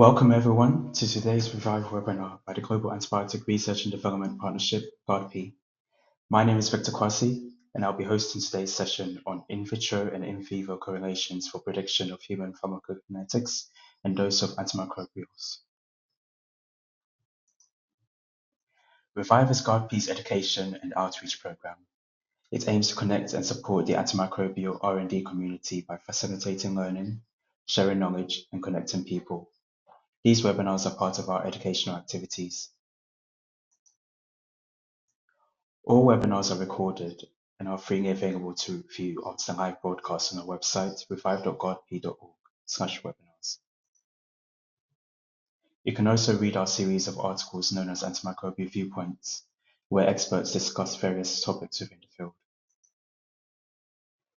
Welcome everyone to today's Revive webinar by the Global Antibiotic Research and Development Partnership, GARDP. My name is Victor Kwasi, and I'll be hosting today's session on in vitro and in vivo correlations for prediction of human pharmacokinetics and dose of antimicrobials. Revive is GARDP's education and outreach program. It aims to connect and support the antimicrobial R&D community by facilitating learning, sharing knowledge, and connecting people. These webinars are part of our educational activities. All webinars are recorded and are freely available to view after the live broadcast on our website, revive.gardp.org/webinars. You can also read our series of articles known as Antimicrobial Viewpoints, where experts discuss various topics within the field.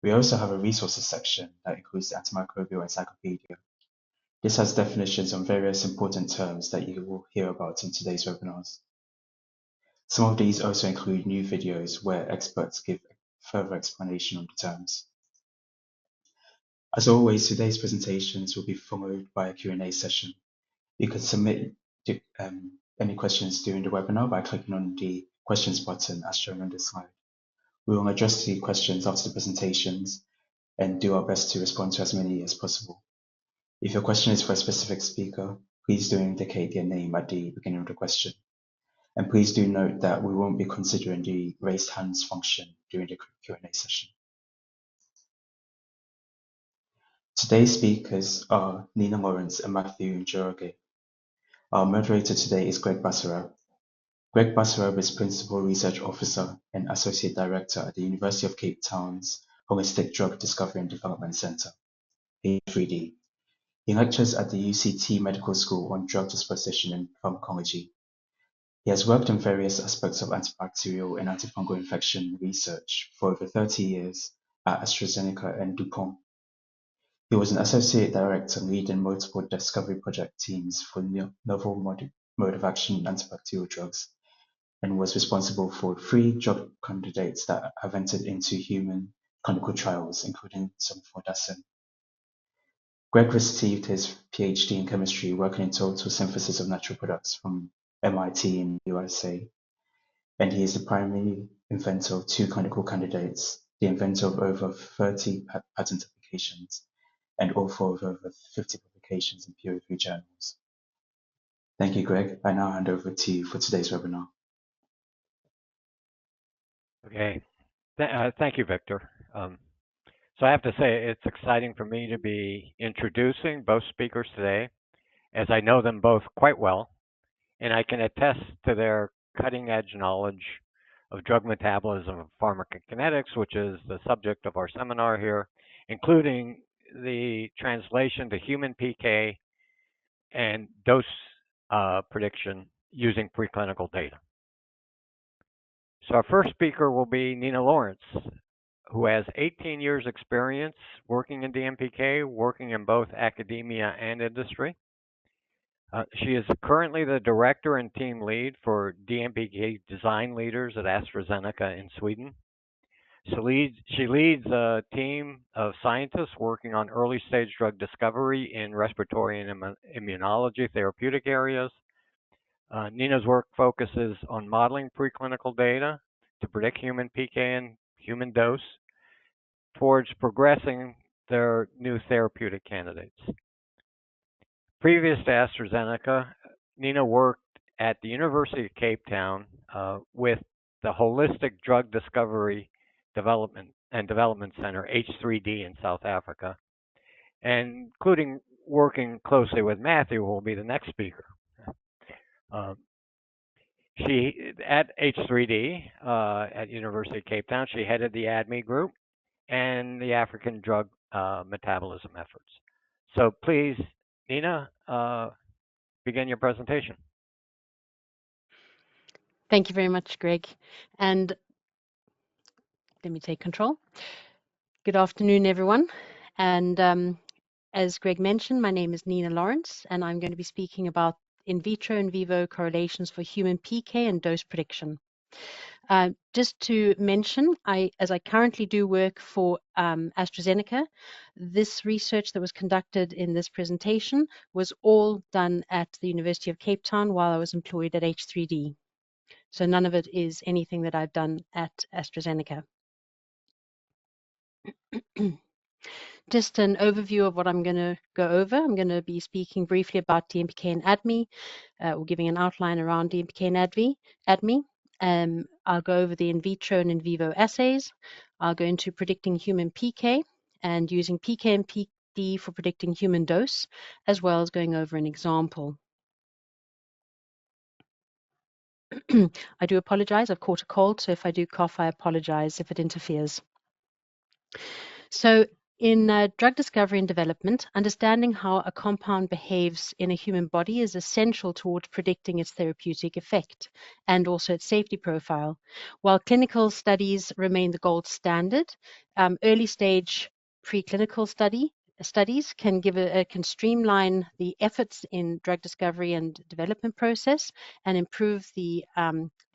We also have a resources section that includes the Antimicrobial Encyclopedia. This has definitions on various important terms that you will hear about in today's webinars. Some of these also include new videos where experts give further explanation on the terms. As always, today's presentations will be followed by a Q&A session. You can submit any questions during the webinar by clicking on the questions button as shown on this slide. We will address the questions after the presentations and do our best to respond to as many as possible. If your question is for a specific speaker, please do indicate their name at the beginning of the question. And please do note that we won't be considering the raised hands function during the Q&A session. Today's speakers are Nina Lawrence and Mathew Njoroge. Our moderator today is Greg Basarab. Greg Basarab is Principal Research Officer and Associate Director at the University of Cape Town's Holistic Drug Discovery and Development Center, H3D. He lectures at the UCT Medical School on drug disposition and pharmacology. He has worked on various aspects of antibacterial and antifungal infection research for over 30 years at AstraZeneca and DuPont. He was an associate director leading multiple discovery project teams for novel mode of action antibacterial drugs and was responsible for 3 drug candidates that have entered into human clinical trials, including some for DASIN. Greg received his PhD in chemistry working in total synthesis of natural products from MIT in the USA, and he is the primary inventor of 2 clinical candidates, the inventor of over 30 patent applications, and author of over 50 publications in peer-reviewed journals. Thank you, Greg. I now hand over to you for today's webinar. Okay, thank you, Victor. So I have to say it's exciting for me to be introducing both speakers today, as I know them both quite well, and I can attest to their cutting-edge knowledge of drug metabolism and pharmacokinetics, which is the subject of our seminar here, including the translation to human PK and dose prediction using preclinical data. So our first speaker will be Nina Lawrence, who has 18 years experience working in DMPK, working in both academia and industry. She is currently the director and team lead for DMPK design leaders at AstraZeneca in Sweden. She leads a team of scientists working on early stage drug discovery in respiratory and immunology therapeutic areas. Nina's work focuses on modeling preclinical data to predict human PK and human dose towards progressing their new therapeutic candidates. Previous to AstraZeneca, Nina worked at the University of Cape Town with the Holistic Drug Discovery Development Center, H3D, in South Africa, and including working closely with Mathew, who will be the next speaker. She, at H3D, at University of Cape Town, she headed the ADME group and the African drug metabolism efforts. So please, Nina, begin your presentation. Thank you very much, Greg. And let me take control. Good afternoon, everyone. And as Greg mentioned, my name is Nina Lawrence, and I'm going to be speaking about in vitro and vivo correlations for human PK and dose prediction. Just to mention, as I currently do work for AstraZeneca, this research that was conducted in this presentation was all done at the University of Cape Town while I was employed at H3D. So none of it is anything that I've done at AstraZeneca. Just an overview of what I'm going to go over. I'm going to be speaking briefly about DMPK and ADME, or giving an outline around DMPK and ADME. I'll go over the in vitro and in vivo assays. I'll go into predicting human PK and using PK and PD for predicting human dose, as well as going over an example. I do apologize. I've caught a cold, so if I do cough, I apologize if it interferes. So in drug discovery and development, understanding how a compound behaves in a human body is essential towards predicting its therapeutic effect and also its safety profile. While clinical studies remain the gold standard, early stage preclinical studies can can streamline the efforts in drug discovery and development process and improve the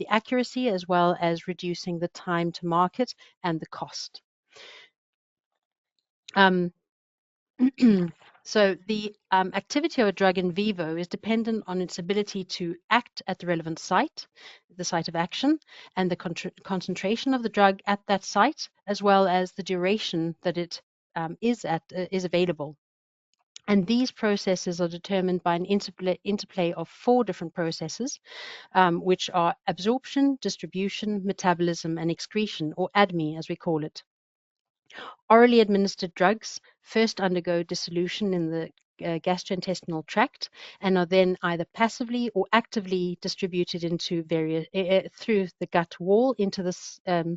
accuracy, as well as reducing the time to market and the cost. So the activity of a drug in vivo is dependent on its ability to act at the relevant site, the site of action, and the concentration of the drug at that site, as well as the duration that it is available. And these processes are determined by an interplay of 4 different processes, which are absorption, distribution, metabolism, and excretion, or ADME as we call it. Orally administered drugs first undergo dissolution in the gastrointestinal tract and are then either passively or actively distributed into through the gut wall into the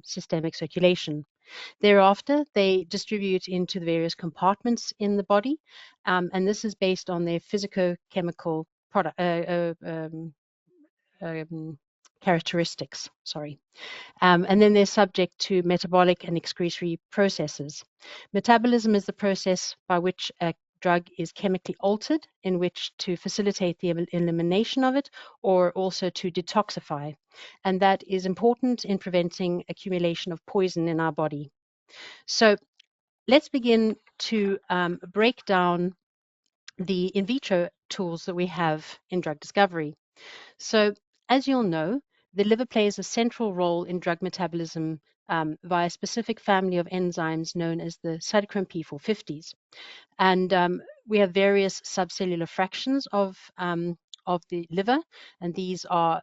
systemic circulation. Thereafter, they distribute into the various compartments in the body, and this is based on their physicochemical characteristics. And then they're subject to metabolic and excretory processes. Metabolism is the process by which a drug is chemically altered, in which to facilitate the elimination of it or also to detoxify. And that is important in preventing accumulation of poison in our body. So let's begin to break down the in vitro tools that we have in drug discovery. So as you'll know, the liver plays a central role in drug metabolism via a specific family of enzymes known as the cytochrome P450s. And we have various subcellular fractions of the liver, and these are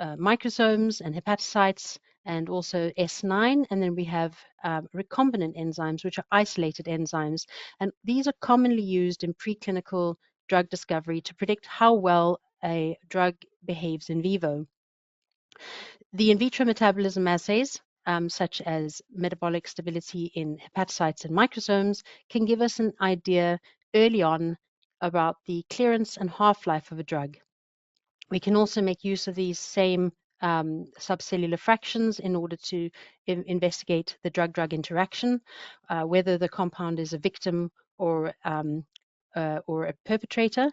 microsomes and hepatocytes, and also S9. And then we have recombinant enzymes, which are isolated enzymes. And these are commonly used in preclinical drug discovery to predict how well a drug behaves in vivo. The in vitro metabolism assays, such as metabolic stability in hepatocytes and microsomes, can give us an idea early on about the clearance and half-life of a drug. We can also make use of these same subcellular fractions in order to investigate the drug-drug interaction, whether the compound is a victim or a perpetrator.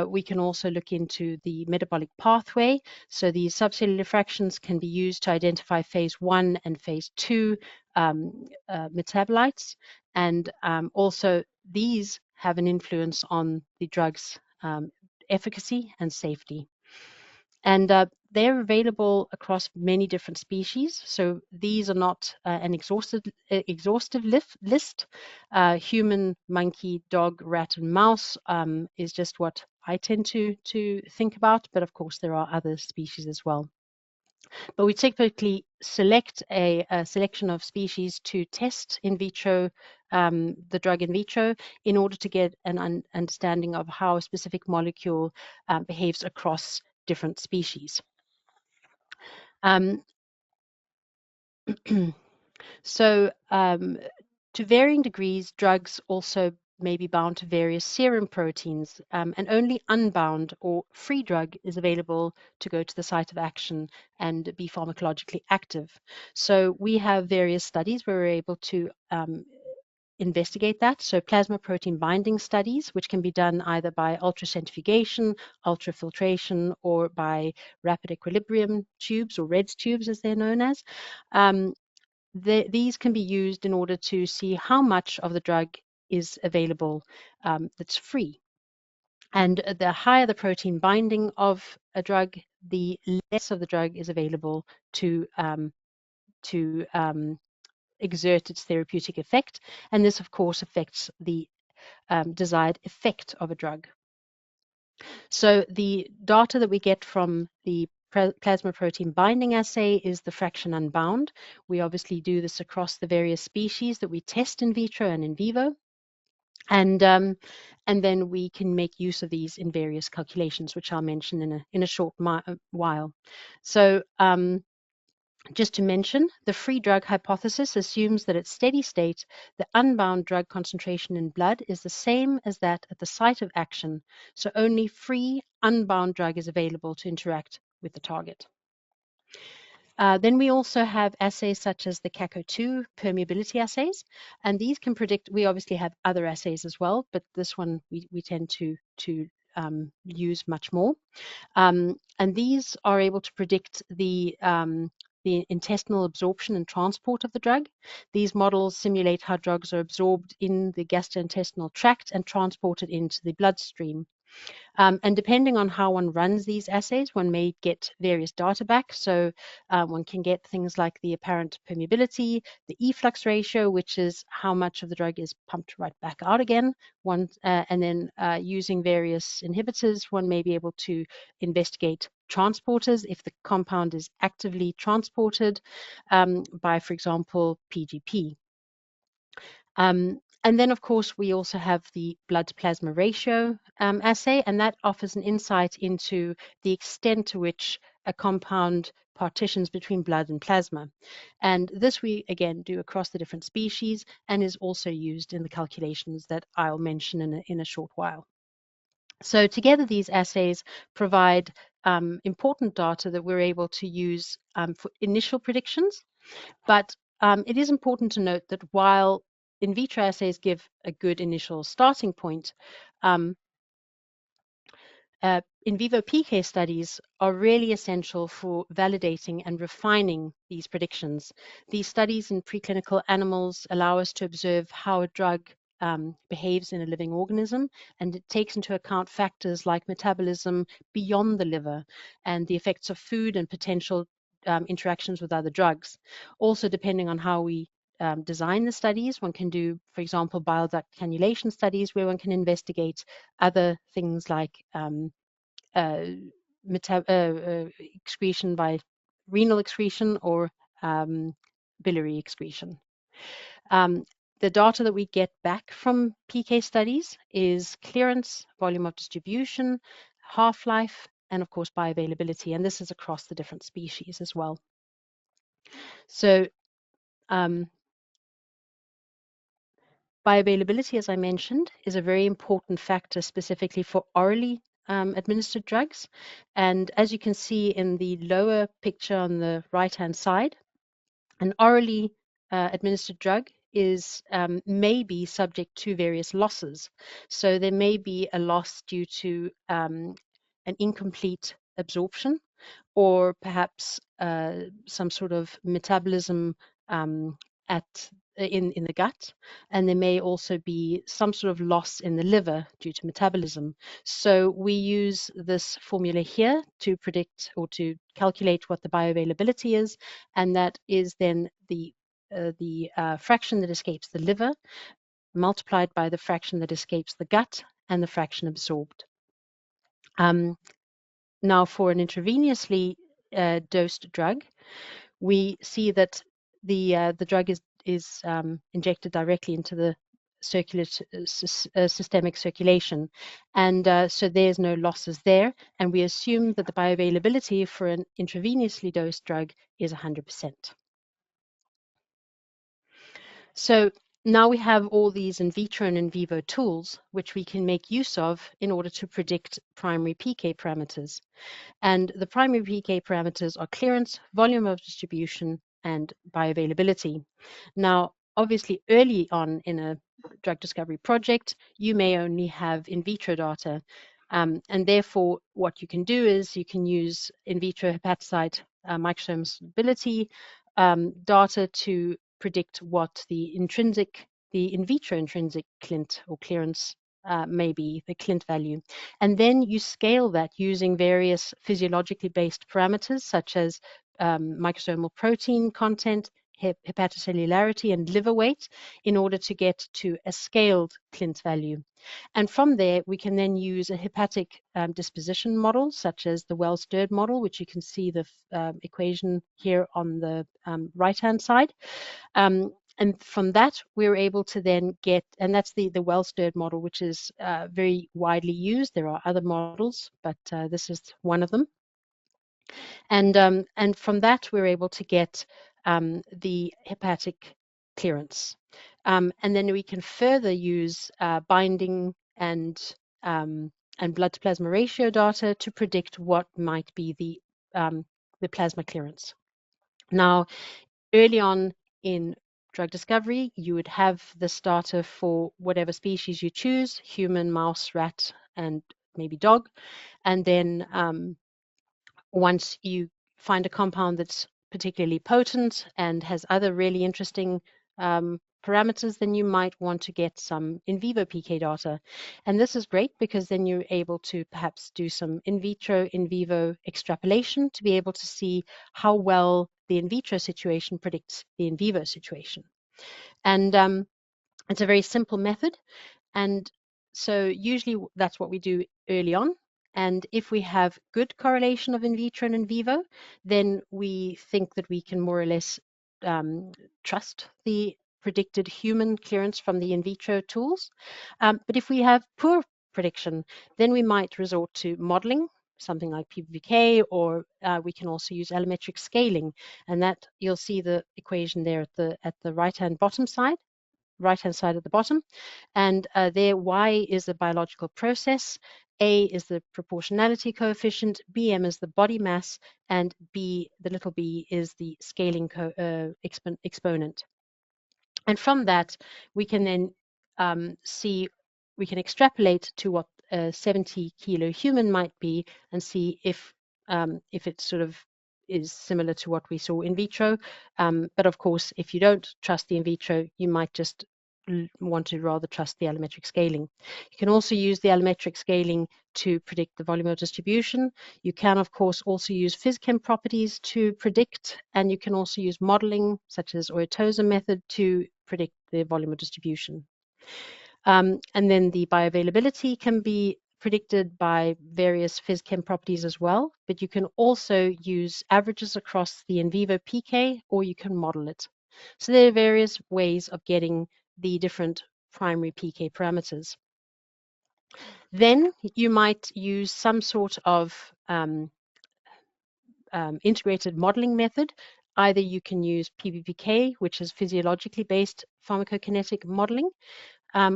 We can also look into the metabolic pathway. So these subcellular fractions can be used to identify phase 1 and phase 2 metabolites. And also these have an influence on the drug's efficacy and safety. And they're available across many different species. So these are not an exhaustive list. Human, monkey, dog, rat, and mouse is just what I tend to think about. But of course, there are other species as well. But we typically select a selection of species to test in vitro, the drug in vitro, in order to get an understanding of how a specific molecule behaves across different species. So to varying degrees, drugs also may be bound to various serum proteins, and only unbound or free drug is available to go to the site of action and be pharmacologically active. So we have various studies where we're able to investigate that. So plasma protein binding studies, which can be done either by ultracentrifugation, ultrafiltration, or by rapid equilibrium tubes, or REDS tubes as they're known as. These can be used in order to see how much of the drug is available that's free. And the higher the protein binding of a drug, the less of the drug is available to exert its therapeutic effect. And this, of course, affects the desired effect of a drug. So the data that we get from the plasma protein binding assay is the fraction unbound. We obviously do this across the various species that we test in vitro and in vivo. And then we can make use of these in various calculations, which I'll mention in a short while. So just to mention, the free drug hypothesis assumes that at steady state, the unbound drug concentration in blood is the same as that at the site of action. So only free, unbound drug is available to interact with the target. Then we also have assays such as the CACO2 permeability assays, and these can predict, we obviously have other assays as well, but this one we tend to use much more. And these are able to predict the intestinal absorption and transport of the drug. These models simulate how drugs are absorbed in the gastrointestinal tract and transported into the bloodstream. And depending on how one runs these assays, one may get various data back. So one can get things like the apparent permeability, the efflux ratio, which is how much of the drug is pumped right back out again. And then using various inhibitors, one may be able to investigate transporters if the compound is actively transported by, for example, PGP. And then, of course, we also have the blood-plasma ratio assay, and that offers an insight into the extent to which a compound partitions between blood and plasma. And this we, again, do across the different species and is also used in the calculations that I'll mention in a short while. So together, these assays provide important data that we're able to use for initial predictions. But it is important to note that while in vitro assays give a good initial starting point, in vivo PK studies are really essential for validating and refining these predictions. These studies in preclinical animals allow us to observe how a drug behaves in a living organism, and it takes into account factors like metabolism beyond the liver and the effects of food and potential interactions with other drugs. Also, depending on how we design the studies, one can do, for example, bile duct cannulation studies where one can investigate other things like excretion by renal excretion or biliary excretion. The data that we get back from PK studies is clearance, volume of distribution, half-life, and of course bioavailability, and this is across the different species as well. So bioavailability, as I mentioned, is a very important factor specifically for orally administered drugs. And as you can see in the lower picture on the right-hand side, an orally administered drug is may be subject to various losses. So there may be a loss due to an incomplete absorption, or perhaps some sort of metabolism in the gut, and there may also be some sort of loss in the liver due to metabolism. So we use this formula here to predict or to calculate what the bioavailability is, and that is then the fraction that escapes the liver multiplied by the fraction that escapes the gut and the fraction absorbed. Now, for an intravenously dosed drug, we see that the drug is injected directly into the systemic circulation, and so there's no losses there, and we assume that the bioavailability for an intravenously dosed drug is 100%. So now we have all these in vitro and in vivo tools which we can make use of in order to predict primary PK parameters. And the primary PK parameters are clearance, volume of distribution, and bioavailability. Now, obviously early on in a drug discovery project, you may only have in vitro data. And therefore, what you can do is you can use in vitro hepatocyte microsome stability data to predict what the in vitro intrinsic clint or clearance may be, the clint value. And then you scale that using various physiologically based parameters such as microsomal protein content, hepatocellularity, and liver weight in order to get to a scaled clint value. And from there, we can then use a hepatic disposition model, such as the well-stirred model, which you can see the equation here on the right-hand side. And from that, we're able to then get, and that's the well-stirred model, which is very widely used. There are other models, but this is one of them. And from that, we're able to get the hepatic clearance. And then we can further use binding and blood to plasma ratio data to predict what might be the plasma clearance. Now, early on in drug discovery, you would have this data for whatever species you choose, human, mouse, rat, and maybe dog. And then once you find a compound that's particularly potent and has other really interesting parameters, then you might want to get some in vivo PK data. And this is great because then you're able to perhaps do some in vitro, in vivo extrapolation to be able to see how well the in vitro situation predicts the in vivo situation. And it's a very simple method. And so usually that's what we do early on. And if we have good correlation of in vitro and in vivo, then we think that we can more or less trust the predicted human clearance from the in vitro tools. But if we have poor prediction, then we might resort to modeling, something like PBPK, or we can also use allometric scaling. And that you'll see the equation there at the right-hand side at the bottom. And there, Y is the biological process, A is the proportionality coefficient, BM is the body mass, and B, the little b, is the scaling exponent. And from that, we can then we can extrapolate to what a 70 kilo human might be and see if it sort of is similar to what we saw in vitro. But of course, if you don't trust the in vitro, you might just want to rather trust the allometric scaling. You can also use the allometric scaling to predict the volume of distribution. You can, of course, also use phys-chem properties to predict, and you can also use modeling, such as Oyetosa method, to predict the volume of distribution. And then the bioavailability can be predicted by various phys-chem properties as well, but you can also use averages across the in vivo PK, or you can model it. So there are various ways of getting the different primary PK parameters. Then you might use some sort of integrated modeling method. Either you can use PBPK, which is physiologically based pharmacokinetic modeling,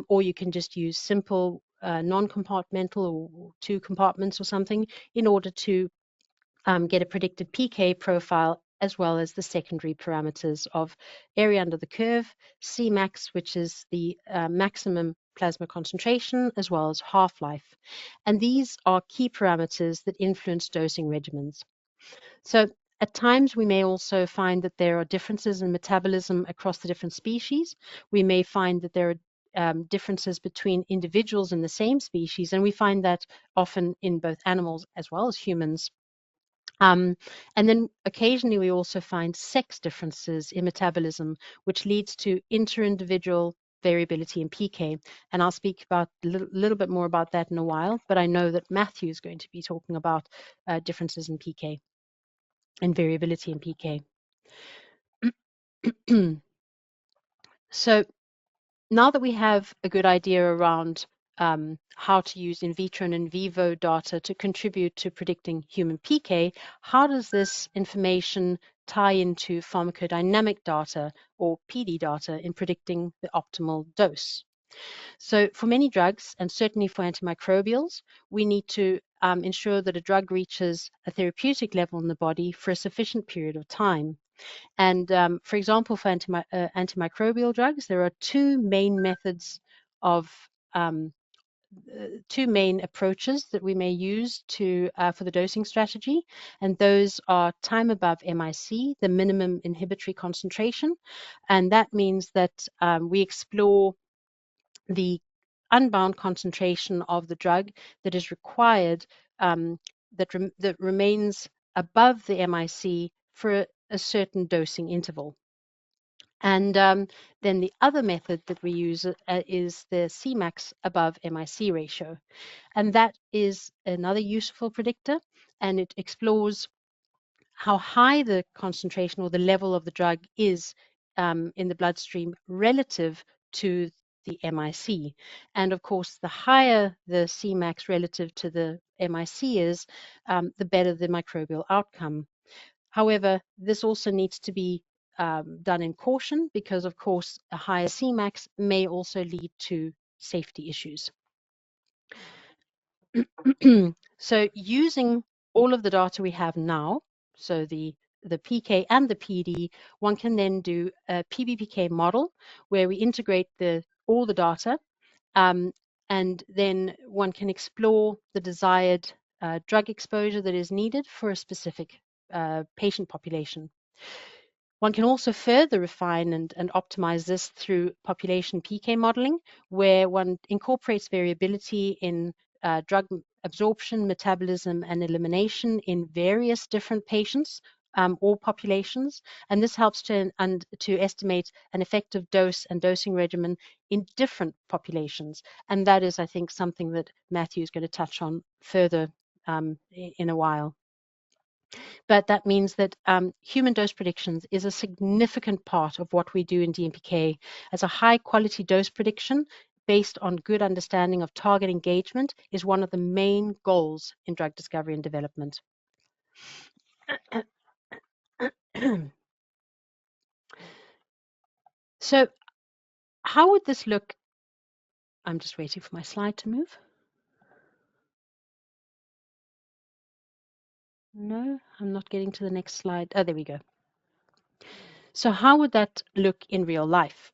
or you can just use simple non-compartmental or 2 compartments or something in order to get a predicted PK profile, as well as the secondary parameters of area under the curve, Cmax, which is the maximum plasma concentration, as well as half-life. And these are key parameters that influence dosing regimens. So at times, we may also find that there are differences in metabolism across the different species. We may find that there are differences between individuals in the same species, and we find that often in both animals as well as humans. And then occasionally we also find sex differences in metabolism, which leads to inter-individual variability in PK. And I'll speak about a little bit more about that in a while, but I know that Mathew is going to be talking about differences in PK and variability in PK. So now that we have a good idea around how to use in vitro and in vivo data to contribute to predicting human PK, how does this information tie into pharmacodynamic data, or PD data, in predicting the optimal dose? So for many drugs, and certainly for antimicrobials, we need to ensure that a drug reaches a therapeutic level in the body for a sufficient period of time. And for example, for antimicrobial drugs, there are two main methods of two main approaches that we may use to for the dosing strategy, and those are time above MIC, the minimum inhibitory concentration, and that means that we explore the unbound concentration of the drug that is required that remains above the MIC for a certain dosing interval. And then the other method that we use is the Cmax above MIC ratio. And that is another useful predictor, and it explores how high the concentration or the level of the drug is in the bloodstream relative to the MIC. And of course, the higher the Cmax relative to the MIC is, the better the microbial outcome. However, this also needs to be done in caution because, of course, a higher Cmax may also lead to safety issues. So using all of the data we have now, so the PK and the PD, one can then do a PBPK model where we integrate all the data, and then one can explore the desired drug exposure that is needed for a specific patient population. One can also further refine and optimize this through population PK modeling, where one incorporates variability in drug absorption, metabolism, and elimination in various different patients or populations. And this helps to estimate an effective dose and dosing regimen in different populations. And that is, I think, something that Mathew is going to touch on further in a while. But that means that human dose predictions is a significant part of what we do in DMPK as a high quality dose prediction based on good understanding of target engagement is one of the main goals in drug discovery and development. So how would this look? I'm just waiting for my slide to move. No, I'm not getting to the next slide. Oh, there we go. So how would that look in real life?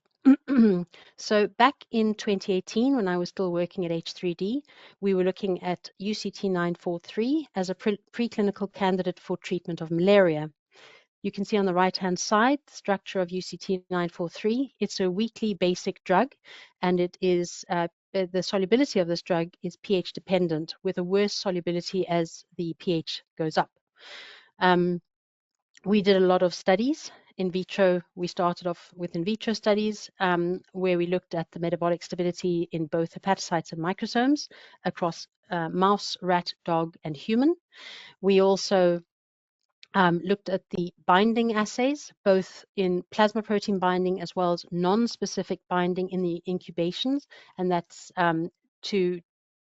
So back in 2018, when I was still working at H3D, we were looking at UCT943 as a preclinical candidate for treatment of malaria. You can see on the right-hand side the structure of UCT943. It's a weekly basic drug, and it is the solubility of this drug is pH dependent, with a worse solubility as the pH goes up. We did a lot of studies in vitro. We started off with in vitro studies where we looked at the metabolic stability in both hepatocytes and microsomes across mouse, rat, dog, and human. We also looked at the binding assays, both in plasma protein binding as well as non-specific binding in the incubations, and that's to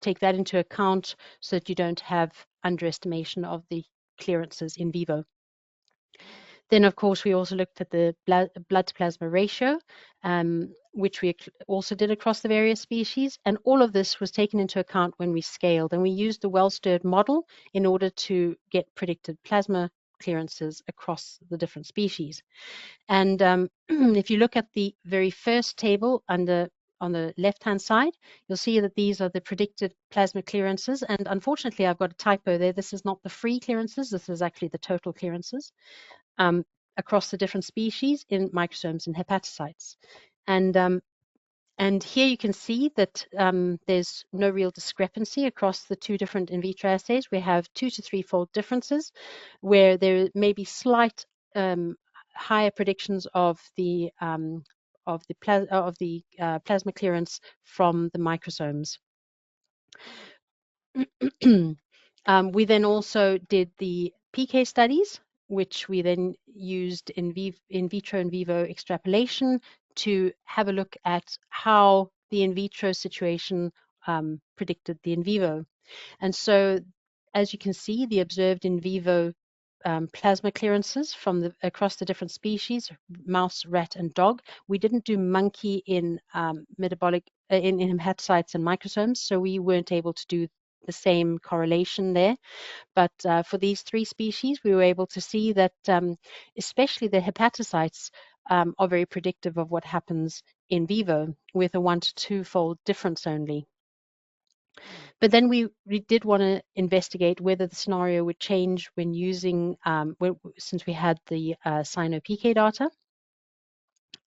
take that into account so that you don't have underestimation of the clearances in vivo. Then, of course, we also looked at the blood to plasma ratio, which we also did across the various species. And all of this was taken into account when we scaled. And we used the well-stirred model in order to get predicted plasma clearances across the different species. And if you look at the very first table on the left-hand side, you'll see that these are the predicted plasma clearances. And unfortunately, I've got a typo there. This is not the free clearances. This is actually the total clearances across the different species in microsomes and hepatocytes. And here you can see that there's no real discrepancy across the two different in vitro assays. We have 2 to 3-fold differences where there may be slight higher predictions of the plasma clearance from the microsomes. We then also did the PK studies, which we then used in vitro and vivo extrapolation to have a look at how the in vitro situation predicted the in vivo. And so, as you can see, the observed in vivo plasma clearances from across the different species, mouse, rat, and dog. We didn't do monkey in metabolic in hepatocytes and microsomes, so we weren't able to do the same correlation there. But for these 3 species, we were able to see that especially the hepatocytes are very predictive of what happens in vivo, with a 1 to 2-fold difference only. But then we did want to investigate whether the scenario would change when using, since we had the cyno-PK data.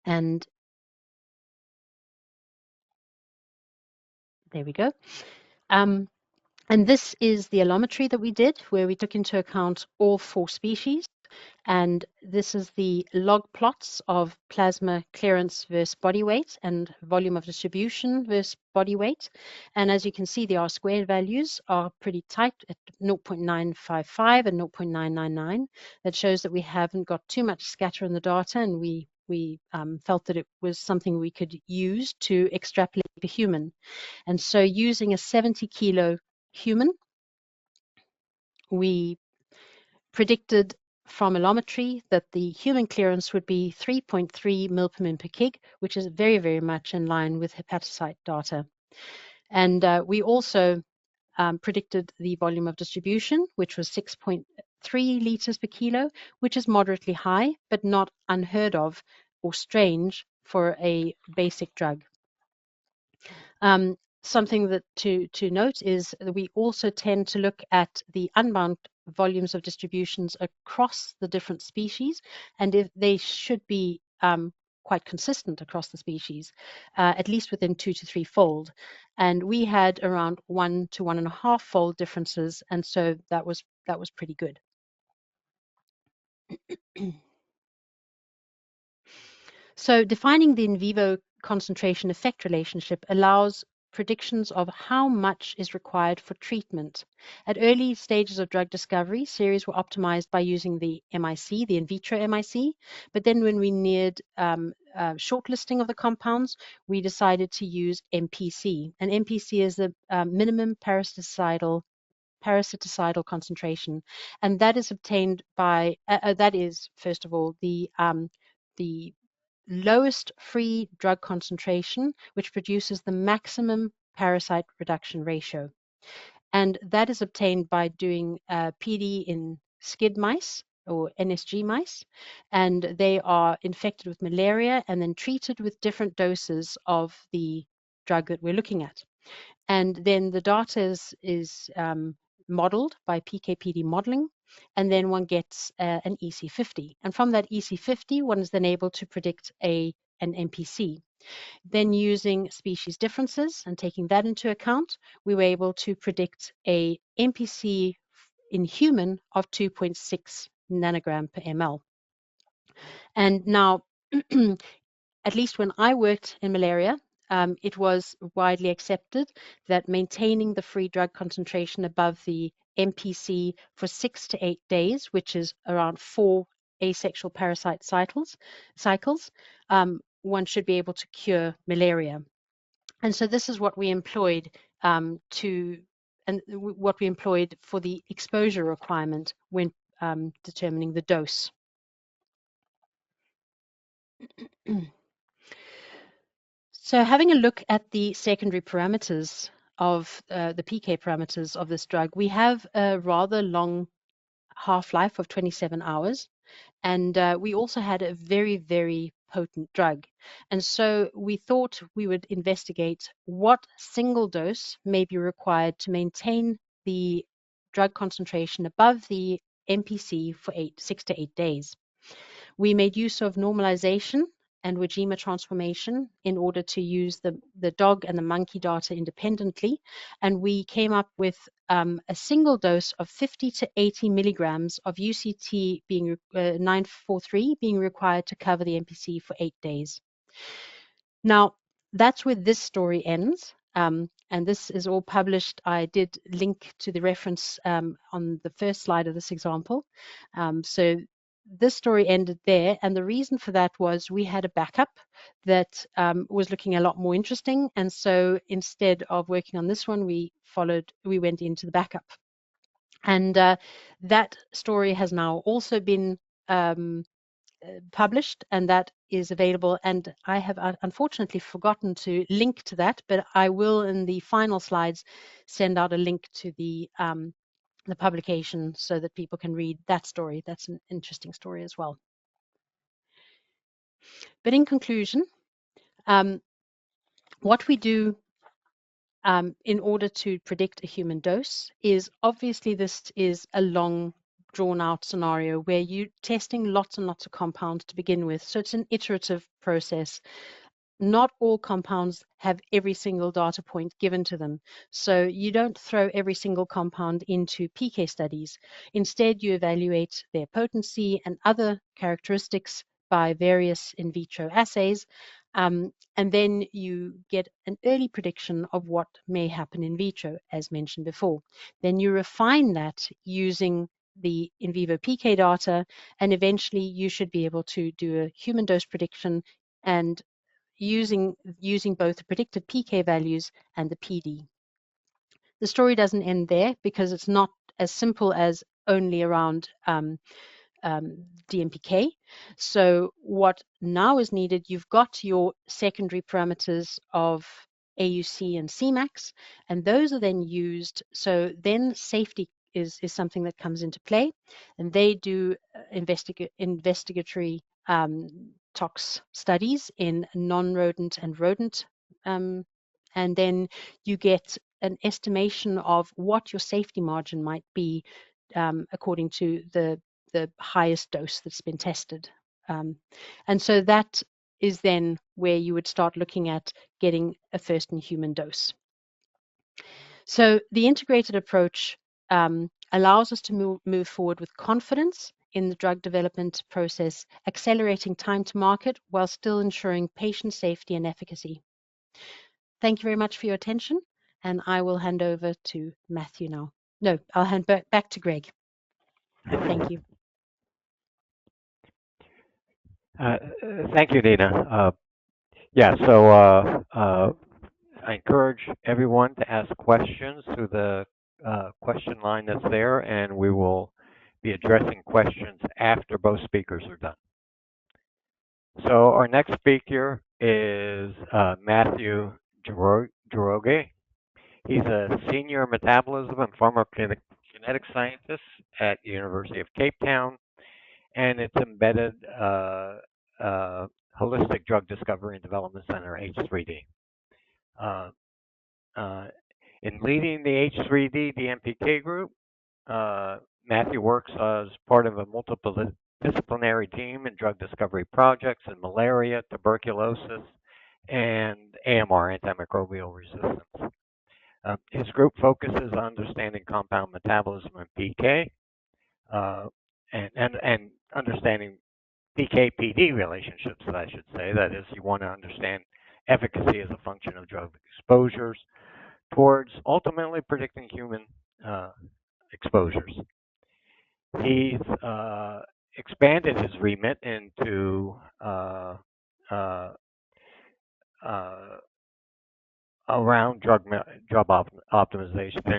And there we go. And this is the allometry that we did, where we took into account all 4 species. And this is the log plots of plasma clearance versus body weight and volume of distribution versus body weight. And as you can see, the R-squared values are pretty tight at 0.955 and 0.999. That shows that we haven't got too much scatter in the data, and we felt that it was something we could use to extrapolate to human. And so using a 70-kilo human, we predicted from allometry that the human clearance would be 3.3 mil per min per kg, which is very, very much in line with hepatocyte data. And we also predicted the volume of distribution, which was 6.3 liters per kilo, which is moderately high, but not unheard of or strange for a basic drug. Something that to note is that we also tend to look at the unbound volumes of distributions across the different species, and if they should be quite consistent across the species, at least within 2 to 3-fold. And we had around 1 to 1.5-fold differences, and so that was pretty good. So defining the in vivo concentration effect relationship allows predictions of how much is required for treatment. At early stages of drug discovery, series were optimized by using the MIC, the in vitro MIC, but then when we neared shortlisting of the compounds, we decided to use MPC. And MPC is the minimum parasiticidal concentration, and that is obtained by that is, first of all, the lowest free drug concentration, which produces the maximum parasite reduction ratio. And that is obtained by doing PD in SCID mice or NSG mice, and they are infected with malaria and then treated with different doses of the drug that we're looking at. And then the data is modeled by PK/PD modeling, and then one gets an EC50. And from that EC50, one is then able to predict an MPC. Then using species differences and taking that into account, we were able to predict a MPC in human of 2.6 nanogram per ml. And now, at least when I worked in malaria, it was widely accepted that maintaining the free drug concentration above the MPC for 6 to 8 days, which is around 4 asexual parasite cycles, one should be able to cure malaria. And so this is what we employed what we employed for the exposure requirement when determining the dose. So having a look at the secondary parameters of the PK parameters of this drug, we have a rather long half-life of 27 hours. And we also had a very, very potent drug. And so we thought we would investigate what single dose may be required to maintain the drug concentration above the MPC for 6 to 8 days. We made use of normalization and Wajima transformation in order to use the dog and the monkey data independently. And we came up with a single dose of 50 to 80 milligrams of UCT being 943 being required to cover the MPC for 8 days. Now, that's where this story ends. And this is all published. I did link to the reference on the first slide of this example. So this story ended there, and the reason for that was we had a backup that was looking a lot more interesting, and so instead of working on this one, we went into the backup, and that story has now also been published, and that is available. And I have unfortunately forgotten to link to that, but I will in the final slides send out a link to the publication so that people can read that story. That's an interesting story as well. But in conclusion, what we do in order to predict a human dose is obviously this is a long drawn out scenario where you're testing lots and lots of compounds to begin with. So it's an iterative process. Not all compounds have every single data point given to them. So you don't throw every single compound into PK studies. Instead, you evaluate their potency and other characteristics by various in vitro assays. And then you get an early prediction of what may happen in vitro, as mentioned before. Then you refine that using the in vivo PK data, and eventually you should be able to do a human dose prediction and using both the predicted PK values and the PD. The story doesn't end there because it's not as simple as only around DMPK. So what now is needed, you've got your secondary parameters of AUC and Cmax, and those are then used. So then safety is something that comes into play, and they do investigatory tox studies in non-rodent and rodent, and then you get an estimation of what your safety margin might be according to the highest dose that's been tested. And so that is then where you would start looking at getting a first in human dose. So the integrated approach allows us to move forward with confidence in the drug development process, accelerating time to market while still ensuring patient safety and efficacy. Thank you very much for your attention, and I will hand over to Mathew now. No, I'll hand back to Greg. Thank you. Thank you, Nina. Yeah, so I encourage everyone to ask questions through the question line that's there, and we will be addressing questions after both speakers are done. So our next speaker is Mathew Njoroge. He's a senior metabolism and pharmacokinetic scientist at the University of Cape Town, and its embedded Holistic Drug Discovery and Development Center, H3D. In leading the H3D DMPK group, Mathew works as part of a multidisciplinary team in drug discovery projects in malaria, tuberculosis, and AMR, antimicrobial resistance. His group focuses on understanding compound metabolism and PK, and understanding PK-PD relationships, I should say. That is, you want to understand efficacy as a function of drug exposures towards ultimately predicting human exposures. He's expanded his remit into around drug optimization to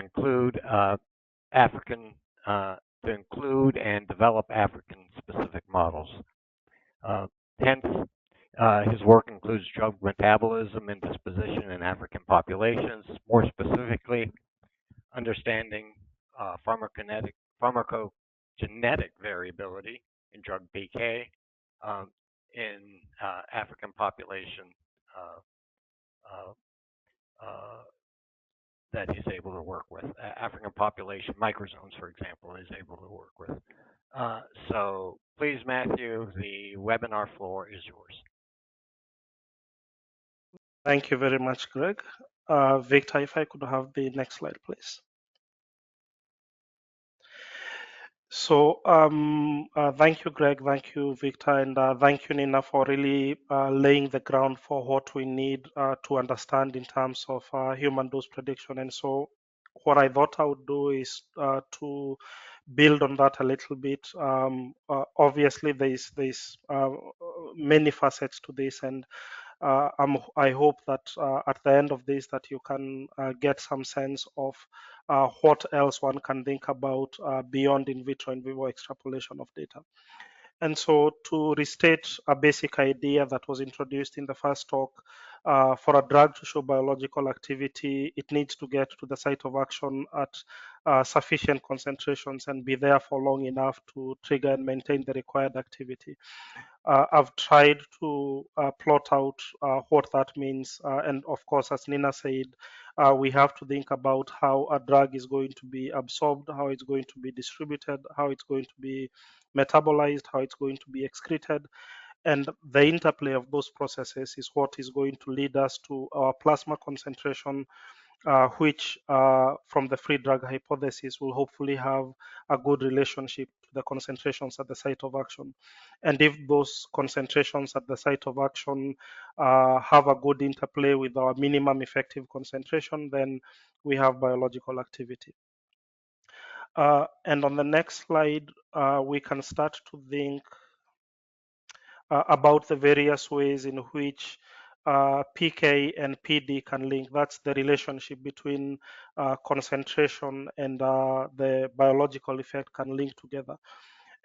include and develop African-specific models. Hence, his work includes drug metabolism and disposition in African populations, more specifically, understanding pharmacogenetic variability in drug PK in African population that he's able to work with. African population microzones, for example, is able to work with. So please, Mathew, the webinar floor is yours. Thank you very much, Greg. Victor, if I could have the next slide, please. So thank you, Greg. Thank you, Victor. And thank you, Nina, for really laying the ground for what we need to understand in terms of human dose prediction. And so what I thought I would do is to build on that a little bit. Obviously, there's many facets to this, and I hope that at the end of this that you can get some sense of what else one can think about beyond in vitro and vivo extrapolation of data. And so to restate a basic idea that was introduced in the first talk, for a drug to show biological activity, it needs to get to the site of action at sufficient concentrations and be there for long enough to trigger and maintain the required activity. I've tried to plot out what that means. And of course, as Nina said, we have to think about how a drug is going to be absorbed, how it's going to be distributed, how it's going to be metabolized, how it's going to be excreted. And the interplay of those processes is what is going to lead us to our plasma concentration, which from the free drug hypothesis will hopefully have a good relationship to the concentrations at the site of action. And if those concentrations at the site of action have a good interplay with our minimum effective concentration, then we have biological activity. And on the next slide, we can start to think about the various ways in which PK and PD can link. That's the relationship between concentration and the biological effect can link together.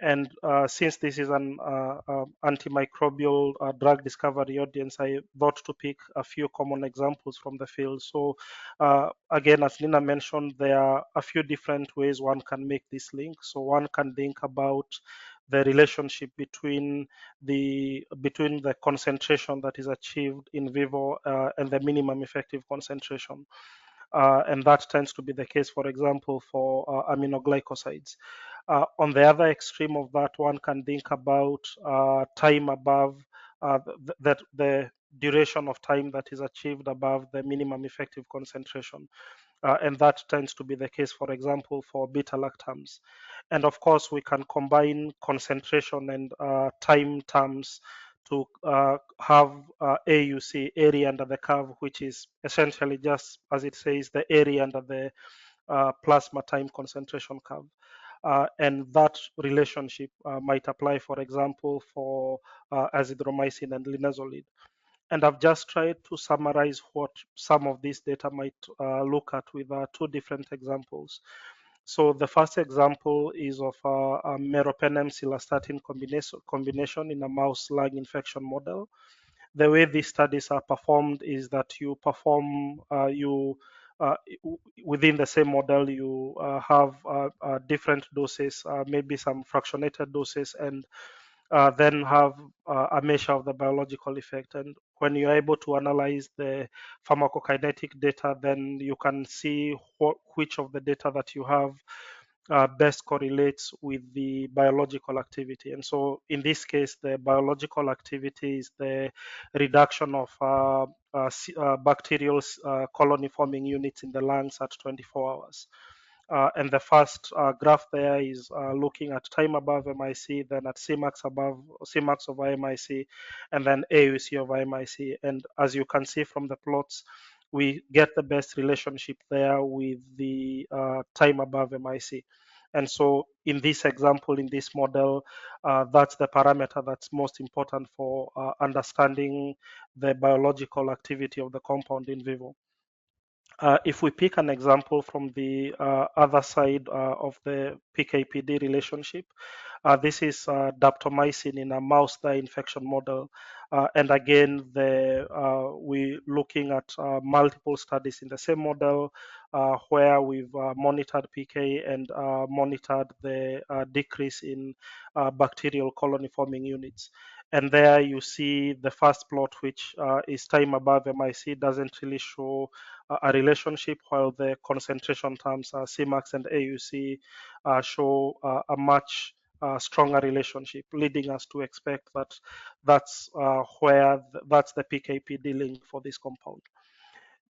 And since this is an antimicrobial drug discovery audience, I thought to pick a few common examples from the field. So again, as Nina mentioned, there are a few different ways one can make this link. So one can think about the relationship between the concentration that is achieved in vivo and the minimum effective concentration. And that tends to be the case, for example, for aminoglycosides. On the other extreme of that, one can think about time above the duration of time that is achieved above the minimum effective concentration. And that tends to be the case, for example, for beta lactams. And of course, we can combine concentration and time terms to have AUC, area under the curve, which is essentially just as it says, the area under the plasma time concentration curve. And that relationship might apply, for example, for azithromycin and linezolid. And I've just tried to summarize what some of this data might look at with two different examples. So the first example is of a meropenem cilastatin combination in a mouse lung infection model. The way these studies are performed is that you perform within the same model, you have different doses, maybe some fractionated doses, and then have a measure of the biological effect. And when you're able to analyze the pharmacokinetic data, then you can see which of the data that you have best correlates with the biological activity. And so in this case, the biological activity is the reduction of bacterial colony forming units in the lungs at 24 hours. And the first graph there is looking at time above MIC, then at Cmax of IMIC, and then AUC of IMIC. And as you can see from the plots, we get the best relationship there with the time above MIC. And so in this example, in this model, that's the parameter that's most important for understanding the biological activity of the compound in vivo. If we pick an example from the other side of the PK-PD relationship, this is daptomycin in a mouse dye infection model. And again, we're looking at multiple studies in the same model where we've monitored PK and monitored the decrease in bacterial colony forming units. And there you see the first plot, which is time above MIC, doesn't really show a relationship, while the concentration terms, Cmax and AUC, show a much stronger relationship, leading us to expect that that's the PK/PD link for this compound.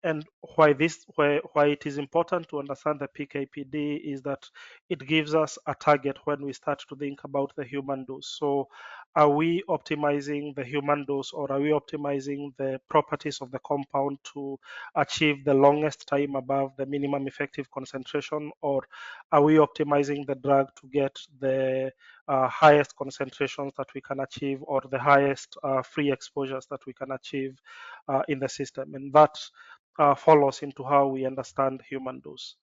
And why it is important to understand the PK/PD is that it gives us a target when we start to think about the human dose. So are we optimizing the human dose, or are we optimizing the properties of the compound to achieve the longest time above the minimum effective concentration, or are we optimizing the drug to get the highest concentrations that we can achieve, or the highest free exposures that we can achieve in the system? And that follows into how we understand human dose.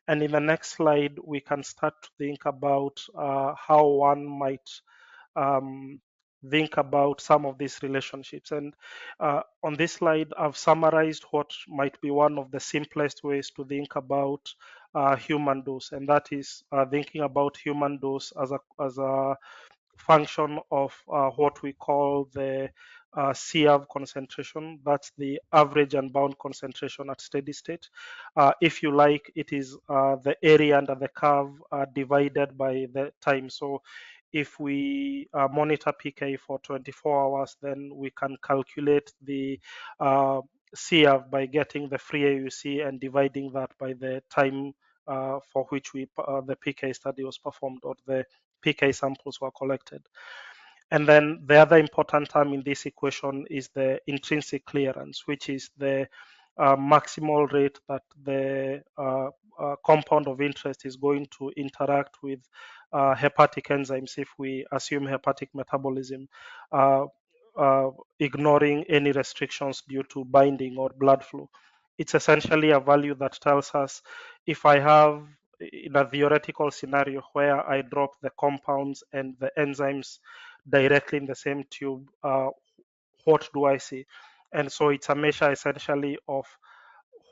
And in the next slide, we can start to think about how one might think about some of these relationships. And on this slide, I've summarized what might be one of the simplest ways to think about human dose, and that is thinking about human dose as a function of what we call the CAV concentration. That's the average unbound concentration at steady state. If you like, it is the area under the curve divided by the time. So if we monitor PK for 24 hours, then we can calculate the CAV by getting the free AUC and dividing that by the time for which the PK study was performed, or the PK samples were collected. And then the other important term in this equation is the intrinsic clearance, which is the maximal rate that the compound of interest is going to interact with hepatic enzymes if we assume hepatic metabolism, ignoring any restrictions due to binding or blood flow. It's essentially a value that tells us if I have, in a theoretical scenario where I drop the compounds and the enzymes directly in the same tube, what do I see? And so it's a measure essentially of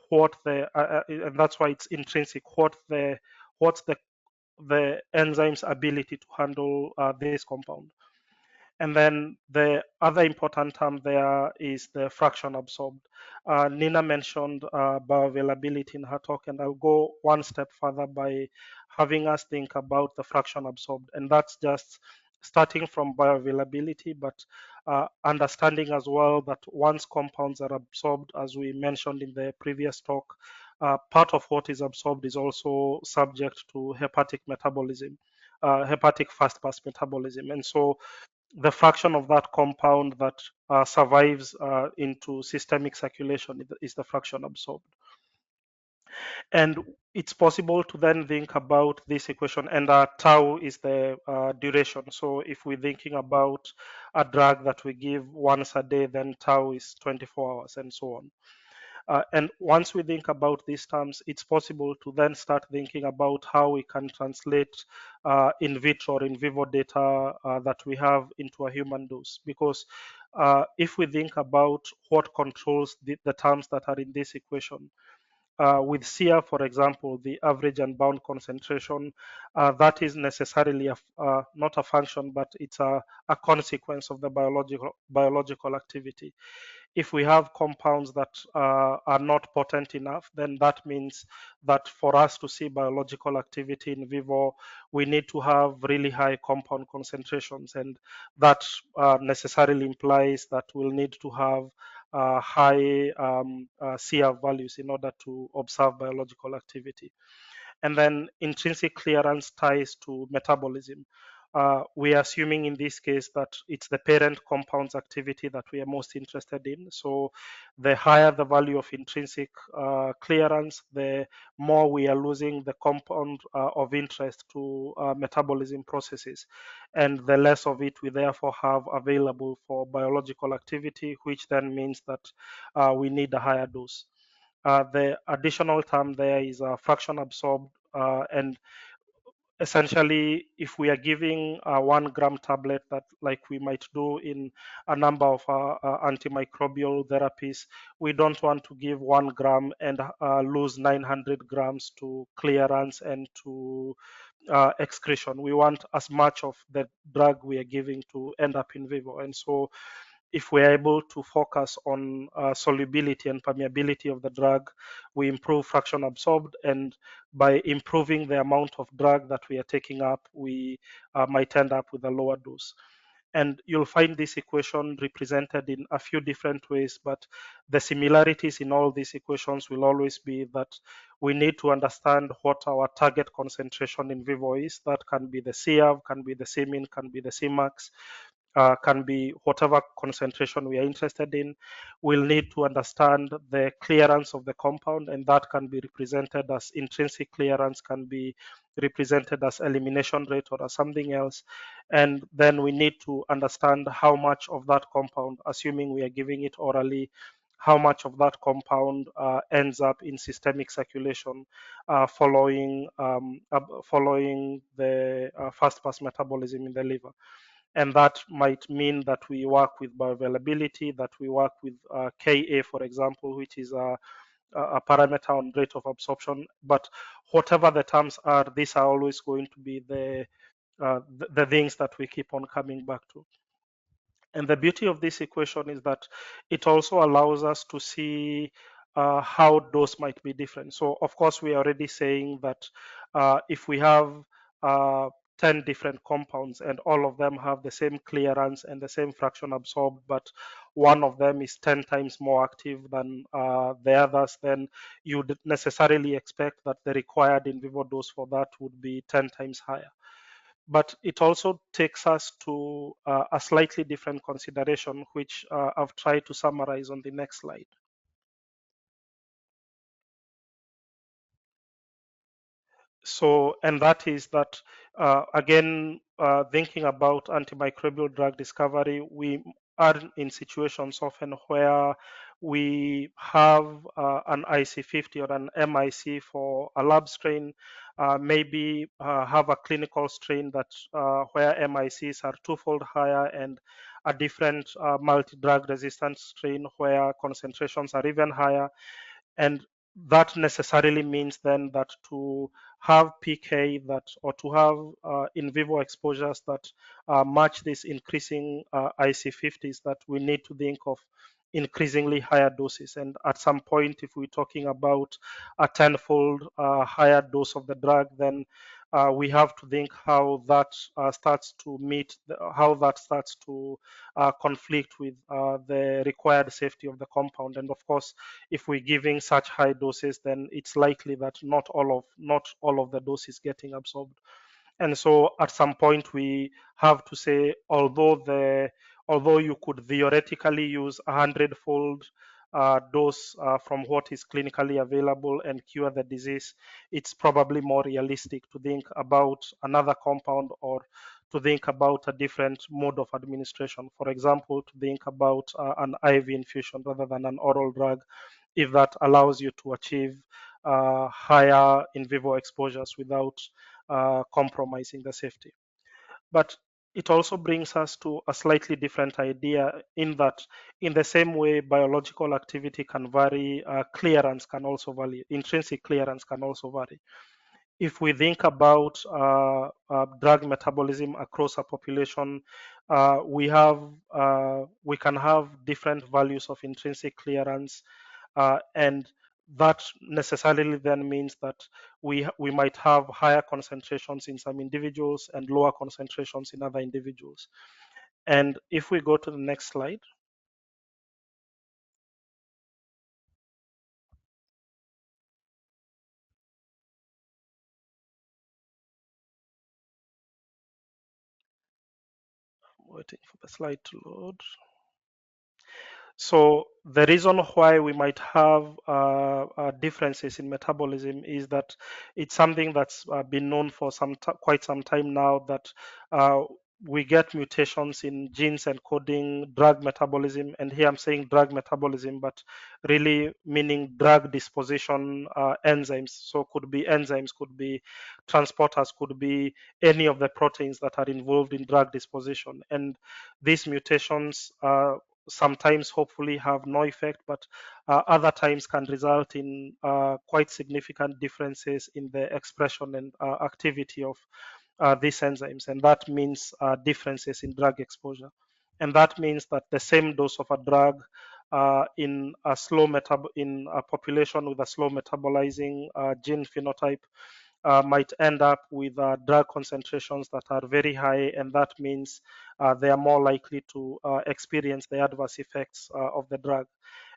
what the and that's why it's intrinsic. What's the enzyme's ability to handle this compound. And then the other important term there is the fraction absorbed. Nina mentioned bioavailability in her talk, and I'll go one step further by having us think about the fraction absorbed. And that's just starting from bioavailability, but understanding as well that once compounds are absorbed, as we mentioned in the previous talk, part of what is absorbed is also subject to hepatic metabolism, hepatic fast pass metabolism. And so the fraction of that compound that survives into systemic circulation is the fraction absorbed. And it's possible to then think about this equation, and tau is the duration. So if we're thinking about a drug that we give once a day, then tau is 24 hours and so on. And once we think about these terms, it's possible to then start thinking about how we can translate in vitro or in vivo data that we have into a human dose. Because if we think about what controls the terms that are in this equation, with SIA, for example, the average unbound concentration, that is necessarily not a function, but it's a consequence of the biological activity. If we have compounds that are not potent enough, then that means that for us to see biological activity in vivo, we need to have really high compound concentrations. And that necessarily implies that we'll need to have high CF values in order to observe biological activity. And then intrinsic clearance ties to metabolism. We are assuming in this case that it's the parent compound's activity that we are most interested in. So the higher the value of intrinsic clearance, the more we are losing the compound of interest to metabolism processes. And the less of it we therefore have available for biological activity, which then means that we need a higher dose. The additional term there is a fraction absorbed, and essentially, if we are giving a 1 gram tablet that, like we might do in a number of antimicrobial therapies, we don't want to give 1 gram and lose 900 grams to clearance and to excretion. We want as much of the drug we are giving to end up in vivo. And so if we're able to focus on solubility and permeability of the drug, we improve fraction absorbed, and by improving the amount of drug that we are taking up, we might end up with a lower dose. And you'll find this equation represented in a few different ways, but the similarities in all these equations will always be that we need to understand what our target concentration in vivo is. That can be the CAV, can be the Cmin, can be the Cmax, can be whatever concentration we are interested in. We'll need to understand the clearance of the compound, and that can be represented as intrinsic clearance, can be represented as elimination rate or as something else. And then we need to understand how much of that compound, assuming we are giving it orally, how much of that compound ends up in systemic circulation following the fast pass metabolism in the liver. And that might mean that we work with bioavailability, that we work with Ka, for example, which is a parameter on rate of absorption. But whatever the terms are, these are always going to be the things that we keep on coming back to. And the beauty of this equation is that it also allows us to see how dose might be different. So of course, we are already saying that if we have uh, 10 different compounds and all of them have the same clearance and the same fraction absorbed, but one of them is 10 times more active than the others, then you would necessarily expect that the required in vivo dose for that would be 10 times higher. But it also takes us to a slightly different consideration, which I've tried to summarize on the next slide. So, and that is that, again, thinking about antimicrobial drug discovery, we are in situations often where we have an IC50 or an MIC for a lab strain, maybe have a clinical strain that where MICs are twofold higher, and a different multi-drug resistant strain where concentrations are even higher. And that necessarily means then that to have PK that, or to have in vivo exposures that match these increasing IC50s, that we need to think of increasingly higher doses. And at some point, if we're talking about a tenfold higher dose of the drug, then we have to think how that starts to meet, how that starts to conflict with the required safety of the compound. And of course, if we're giving such high doses, then it's likely that not all of the dose is getting absorbed. And so at some point we have to say, although you could theoretically use 100-fold dose from what is clinically available and cure the disease, it's probably more realistic to think about another compound, or to think about a different mode of administration. For example, to think about an IV infusion rather than an oral drug, if that allows you to achieve higher in vivo exposures without compromising the safety. But it also brings us to a slightly different idea, in that in the same way biological activity can vary, clearance can also vary, intrinsic clearance can also vary. If we think about drug metabolism across a population, we can have different values of intrinsic clearance, and that necessarily then means that we might have higher concentrations in some individuals and lower concentrations in other individuals. And if we go to the next slide, I'm waiting for the slide to load. So the reason why we might have differences in metabolism is that it's something that's been known for quite some time now, that we get mutations in genes encoding drug metabolism. And here I'm saying drug metabolism, but really meaning drug disposition enzymes. So could be enzymes, could be transporters, could be any of the proteins that are involved in drug disposition. And these mutations sometimes hopefully have no effect, but other times can result in quite significant differences in the expression and activity of these enzymes. And that means differences in drug exposure. And that means that the same dose of a drug in a population with a slow metabolizing gene phenotype might end up with drug concentrations that are very high, and that means they are more likely to experience the adverse effects of the drug.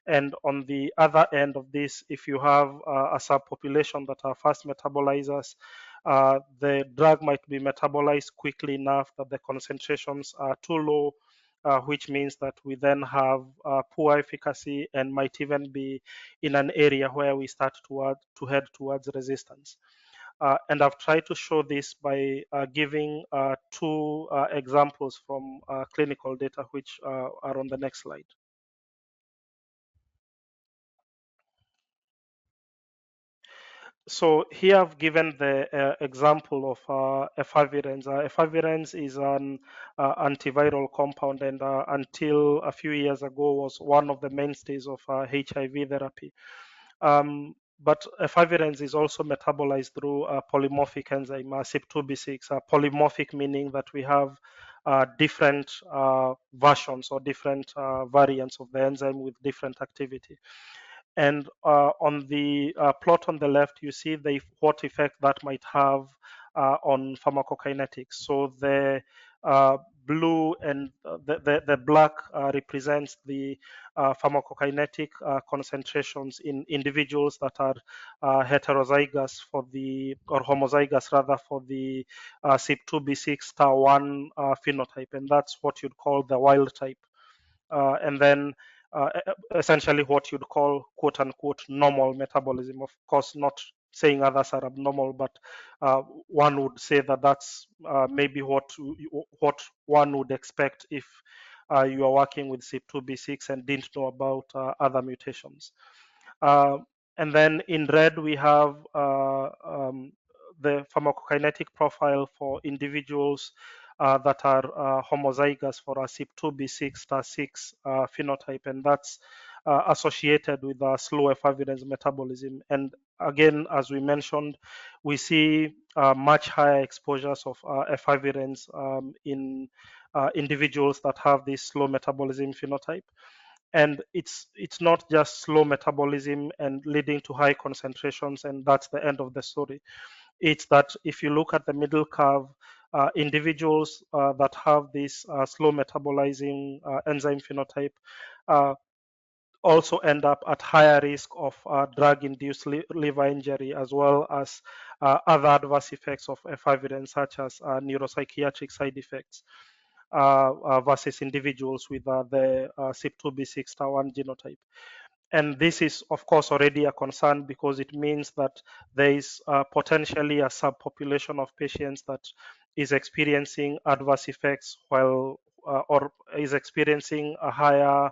And on the other end of this, if you have a subpopulation that are fast metabolizers, the drug might be metabolized quickly enough that the concentrations are too low, which means that we then have poor efficacy and might even be in an area where we start to head towards resistance. And I've tried to show this by giving two examples from clinical data, which are on the next slide. So here I've given the example of efavirenz. Efavirenz is an antiviral compound, and until a few years ago was one of the mainstays of HIV therapy. But efavirenz is also metabolized through a polymorphic enzyme, CYP2B6. Polymorphic meaning that we have different versions or different variants of the enzyme with different activity. And on the plot on the left, you see what effect that might have on pharmacokinetics. So the blue and the black represents the pharmacokinetic concentrations in individuals that are heterozygous for the, or homozygous rather, for the CYP2B6*1 phenotype, and that's what you'd call the wild type. And then essentially what you'd call quote unquote normal metabolism. Of course, not saying others are abnormal, but one would say that that's maybe what one would expect if you are working with CYP2B6 and didn't know about other mutations. And then in red, we have the pharmacokinetic profile for individuals that are homozygous for a CYP2B6*6 phenotype, and that's associated with a slow efavirenz metabolism. And again, as we mentioned, we see much higher exposures of efavirenz in individuals that have this slow metabolism phenotype. And it's not just slow metabolism and leading to high concentrations, and that's the end of the story. It's that if you look at the middle curve, individuals that have this slow metabolizing enzyme phenotype also end up at higher risk of drug-induced liver injury, as well as other adverse effects of efavirenz, such as neuropsychiatric side effects versus individuals with the CYP2B6*1 genotype. And this is, of course, already a concern, because it means that there is potentially a subpopulation of patients that is experiencing adverse effects while or is experiencing a higher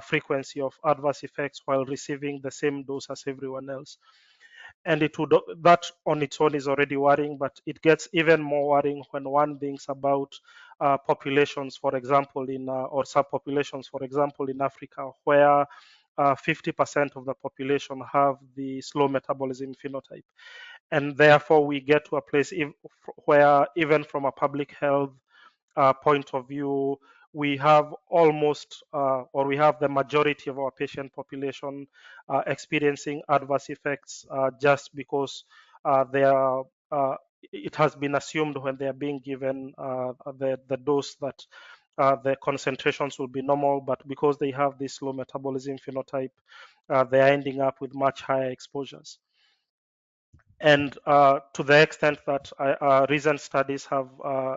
frequency of adverse effects while receiving the same dose as everyone else. And it would, that on its own is already worrying, but it gets even more worrying when one thinks about populations, for example, in or subpopulations, for example, in Africa, where 50% of the population have the slow metabolism phenotype. And therefore, we get to a place where, even from a public health point of view, we have almost, or we have the majority of our patient population experiencing adverse effects just because they are, it has been assumed when they are being given the dose that the concentrations will be normal, but because they have this slow metabolism phenotype, they are ending up with much higher exposures. And to the extent that recent studies have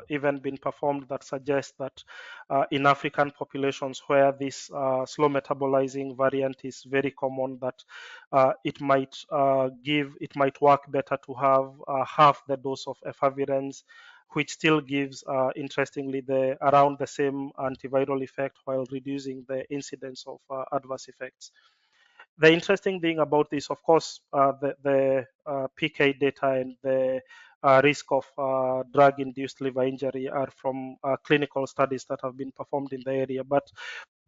even been performed that suggest that in African populations where this slow metabolizing variant is very common, that it might work better to have half the dose of efavirenz, which still gives, interestingly, around the same antiviral effect while reducing the incidence of adverse effects. The interesting thing about this, of course, the PK data and the risk of drug-induced liver injury are from clinical studies that have been performed in the area. But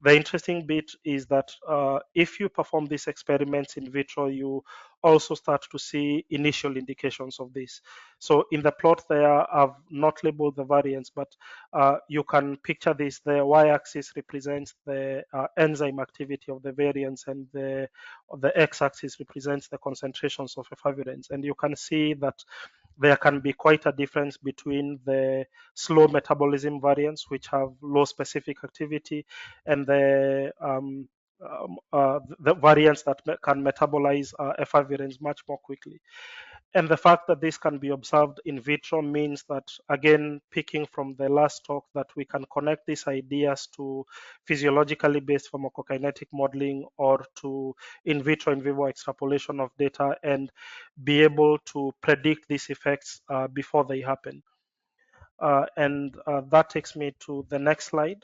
the interesting bit is that if you perform these experiments in vitro, you also start to see initial indications of this. So in the plot there, I've not labeled the variants, but you can picture this. The y-axis represents the enzyme activity of the variants, and the x-axis represents the concentrations of efavirenz. And you can see that there can be quite a difference between the slow metabolism variants, which have low specific activity, and the variants that can metabolize efavirenz much more quickly. And the fact that this can be observed in vitro means that, again, picking from the last talk, that we can connect these ideas to physiologically based pharmacokinetic modeling, or to in vitro in vivo extrapolation of data, and be able to predict these effects before they happen. And that takes me to the next slide,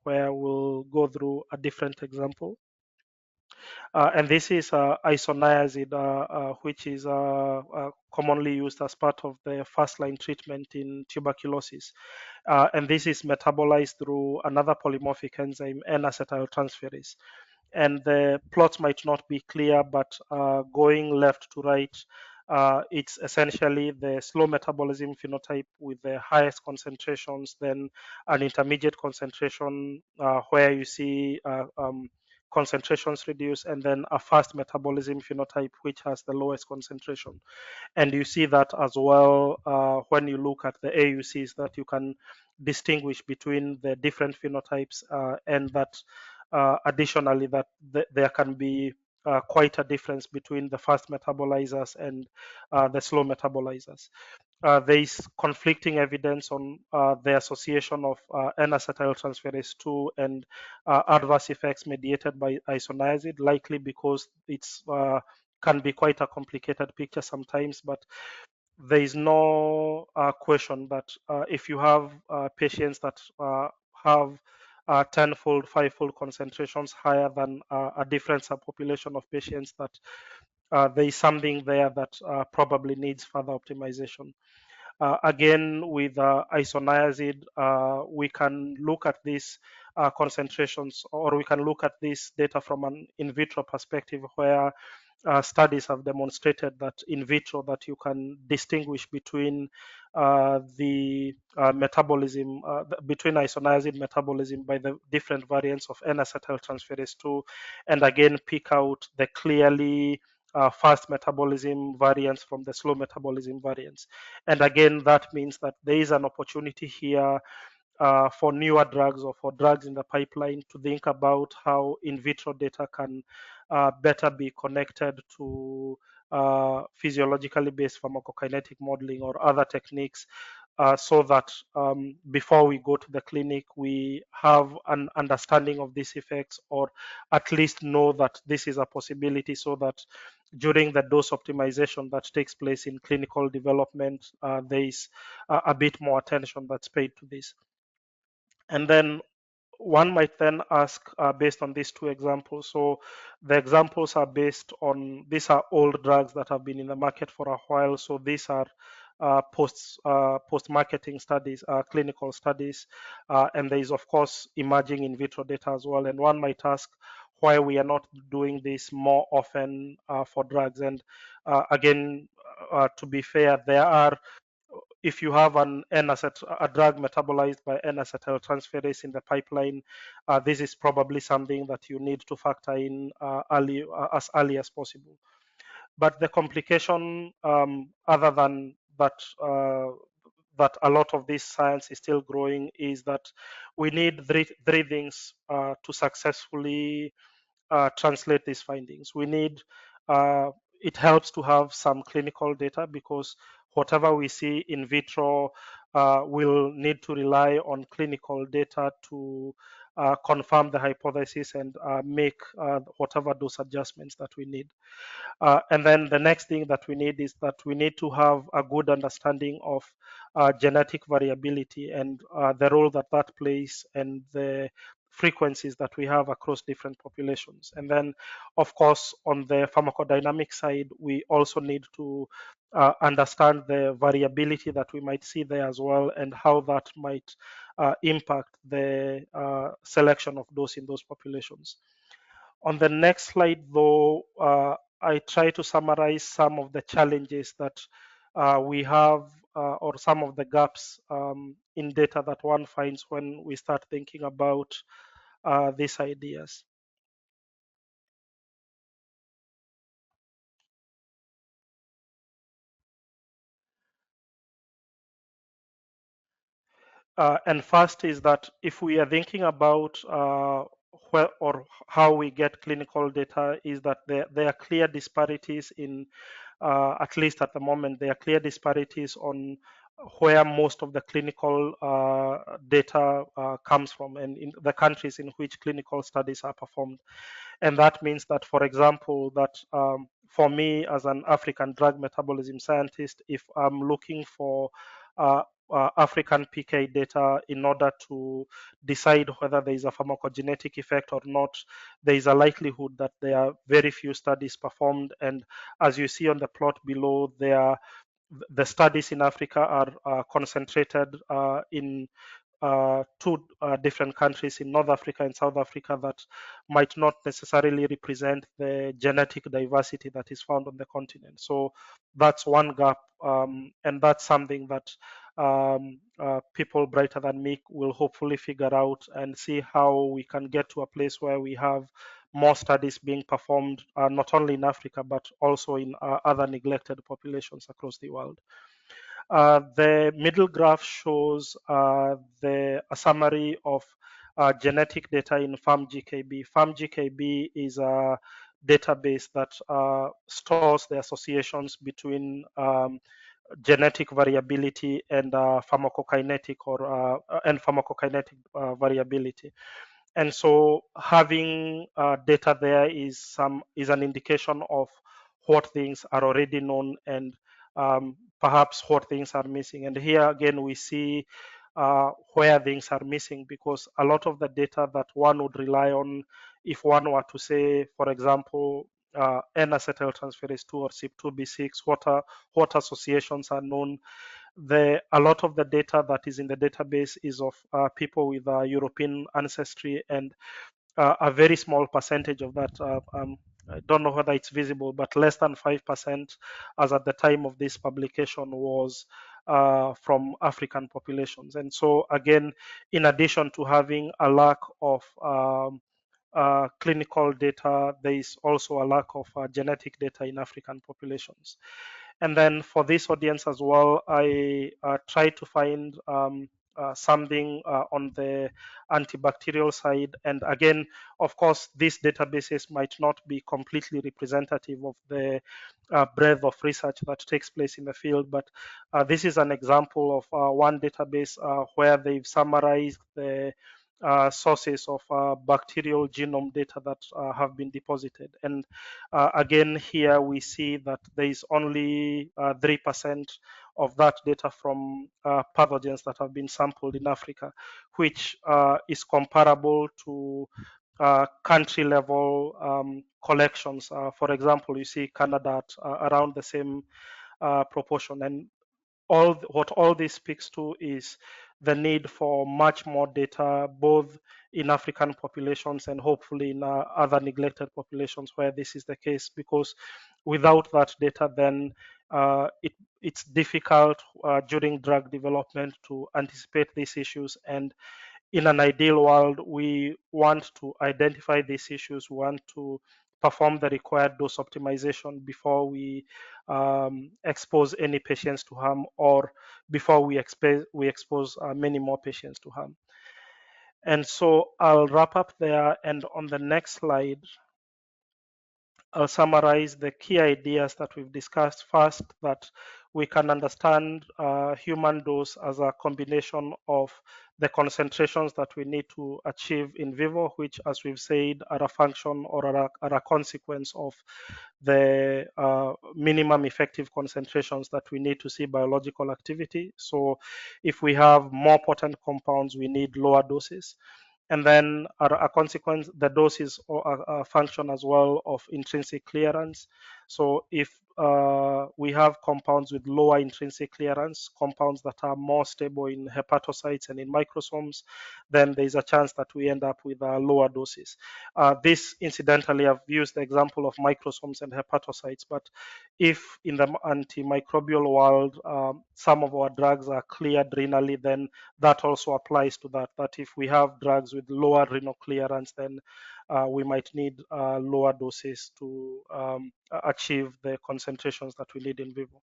where we'll go through a different example. And this is isoniazid, which is commonly used as part of the first-line treatment in tuberculosis. And this is metabolized through another polymorphic enzyme, N-acetyltransferase. And the plots might not be clear, but going left to right, it's essentially the slow metabolism phenotype with the highest concentrations, then an intermediate concentration where you see concentrations reduce, and then a fast metabolism phenotype which has the lowest concentration. And you see that as well when you look at the AUCs, that you can distinguish between the different phenotypes, and that additionally that there can be quite a difference between the fast metabolizers and the slow metabolizers. There is conflicting evidence on the association of N-acetyltransferase 2 and adverse effects mediated by isoniazid, likely because it's can be quite a complicated picture sometimes, but there is no question that if you have patients that have tenfold, fivefold concentrations higher than a different subpopulation of patients, that there is something there that probably needs further optimization. Again, with isoniazid, we can look at these concentrations, or we can look at this data from an in vitro perspective, where studies have demonstrated that in vitro that you can distinguish between the metabolism, between isoniazid metabolism by the different variants of N-acetyltransferase 2, and again pick out the clearly fast metabolism variants from the slow metabolism variants. And again, that means that there is an opportunity here for newer drugs or for drugs in the pipeline to think about how in vitro data can better be connected to physiologically based pharmacokinetic modeling or other techniques, so that before we go to the clinic, we have an understanding of these effects, or at least know that this is a possibility, so that during the dose optimization that takes place in clinical development, there is a bit more attention that's paid to this. And then one might then ask, based on these two examples, so the examples are based on, these are old drugs that have been in the market for a while, so these are post-marketing studies, clinical studies, and there is of course emerging in vitro data as well. And one might ask why we are not doing this more often for drugs. And again, to be fair, there are, if you have a drug metabolized by N-acetyltransferase in the pipeline, this is probably something that you need to factor in as early as possible. But the complication, other than that, that a lot of this science is still growing, is that we need three things to successfully translate these findings. We need, it helps to have some clinical data, because whatever we see in vitro will need to rely on clinical data to confirm the hypothesis and make whatever dose adjustments that we need. And then the next thing that we need is that we need to have a good understanding of genetic variability and the role that that plays, and the frequencies that we have across different populations. And then, of course, on the pharmacodynamic side, we also need to understand the variability that we might see there as well, and how that might impact the selection of dose in those populations. On the next slide, though, I try to summarize some of the challenges that we have, or some of the gaps in data that one finds when we start thinking about these ideas. And first is that if we are thinking about where or how we get clinical data, is that there are clear disparities in, at least at the moment, there are clear disparities on where most of the clinical data comes from, and in the countries in which clinical studies are performed. And that means that, for example, that for me as an African drug metabolism scientist, if I'm looking for African PK data in order to decide whether there is a pharmacogenetic effect or not. There is a likelihood that there are very few studies performed, and as you see on the plot below, the studies in Africa are concentrated in two different countries in North Africa and South Africa that might not necessarily represent the genetic diversity that is found on the continent. So that's one gap, and that's something that people brighter than me will hopefully figure out and see how we can get to a place where we have more studies being performed, not only in Africa, but also in other neglected populations across the world. The middle graph shows a summary of genetic data in pharmgkb. Pharmgkb is a database that stores the associations between genetic variability and pharmacokinetic variability. And so having data there is an indication of what things are already known and perhaps what things are missing. And here again we see where things are missing, because a lot of the data that one would rely on if one were to say, for example, N-acetyltransferase 2 or CYP2B6, what associations are known. A lot of the data that is in the database is of people with European ancestry, and a very small percentage of that, I don't know whether it's visible, but less than 5%, as at the time of this publication, was from African populations. And so again, in addition to having a lack of clinical data, there is also a lack of genetic data in African populations. And then for this audience as well, I try to find something on the antibacterial side. And again, of course, these databases might not be completely representative of the breadth of research that takes place in the field, but this is an example of one database where they've summarized the sources of bacterial genome data that have been deposited. And again, here we see that there is only 3% of that data from pathogens that have been sampled in Africa, which is comparable to country level collections. For example, you see Canada at around the same proportion. And what all this speaks to is the need for much more data, both in African populations and hopefully in other neglected populations where this is the case, because without that data, then it's difficult during drug development to anticipate these issues. And in an ideal world, we want to identify these issues, we want to perform the required dose optimization before we expose any patients to harm, or before we expose many more patients to harm. And so I'll wrap up there, and on the next slide, I'll summarize the key ideas that we've discussed. First, that we can understand human dose as a combination of the concentrations that we need to achieve in vivo, which, as we've said, are a function or are a consequence of the minimum effective concentrations that we need to see biological activity. So if we have more potent compounds, we need lower doses. And then a consequence, the dose is a function as well of intrinsic clearance. So if we have compounds with lower intrinsic clearance, compounds that are more stable in hepatocytes and in microsomes, then there's a chance that we end up with lower doses. This, incidentally, I've used the example of microsomes and hepatocytes, but if in the antimicrobial world, some of our drugs are cleared renally, then that also applies to that. That if we have drugs with lower renal clearance, then we might need lower doses to achieve the concentrations that we need in vivo.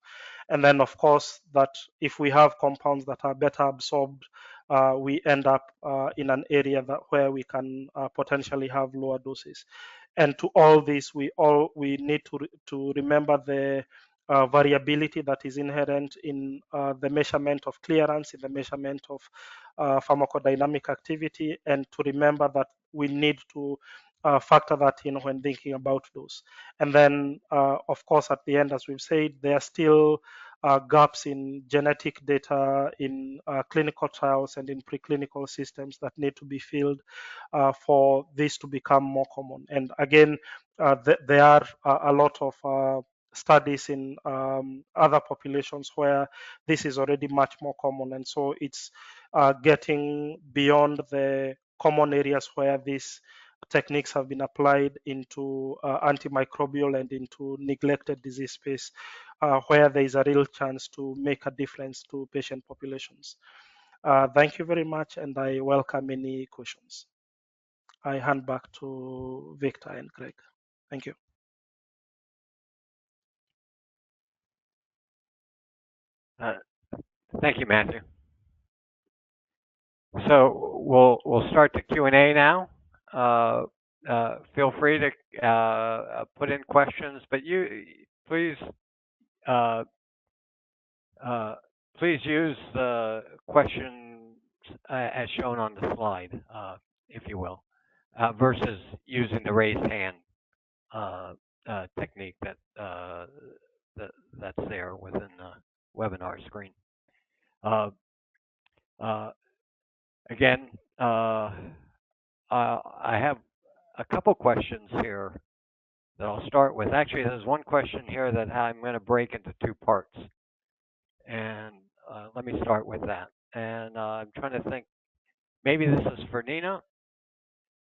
And then, of course, that if we have compounds that are better absorbed, we end up in an area where we can potentially have lower doses. And to all this, we need to remember the variability that is inherent in the measurement of clearance, in the measurement of pharmacodynamic activity, and to remember that we need to factor that in when thinking about dose. And then, of course, at the end, as we've said, there are still gaps in genetic data, in clinical trials, and in preclinical systems that need to be filled for this to become more common. And again, there are a lot of studies in other populations where this is already much more common, and so it's getting beyond the common areas where these techniques have been applied into antimicrobial and into neglected disease space, where there is a real chance to make a difference to patient populations. Thank you very much, and I welcome any questions. I hand back to Victor and Greg. Thank you. Thank you, Matthew. So we'll start the Q&A now. Feel free to put in questions, but you please please use the questions as shown on the slide, if you will, versus using the raised hand technique that's there within the webinar screen. Again, I have a couple questions here that I'll start with. Actually, there's one question here that I'm going to break into two parts. And let me start with that. And I'm trying to think, maybe this is for Nina,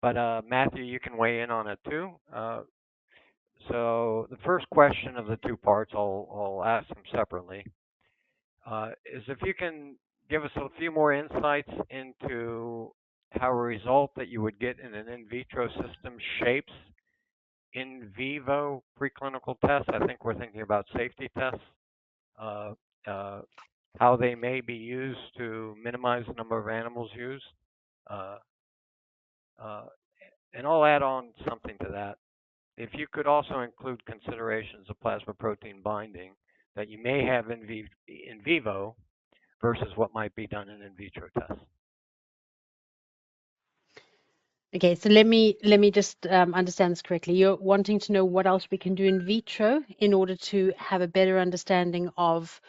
but Matthew, you can weigh in on it too. So the first question of the two parts, I'll ask them separately, is if you can give us a few more insights into how a result that you would get in an in vitro system shapes in vivo preclinical tests. I think we're thinking about safety tests, how they may be used to minimize the number of animals used. And I'll add on something to that. If you could also include considerations of plasma protein binding that you may have in vivo versus what might be done in vitro tests. Okay, so let me just understand this correctly. You're wanting to know what else we can do in vitro in order to have a better understanding of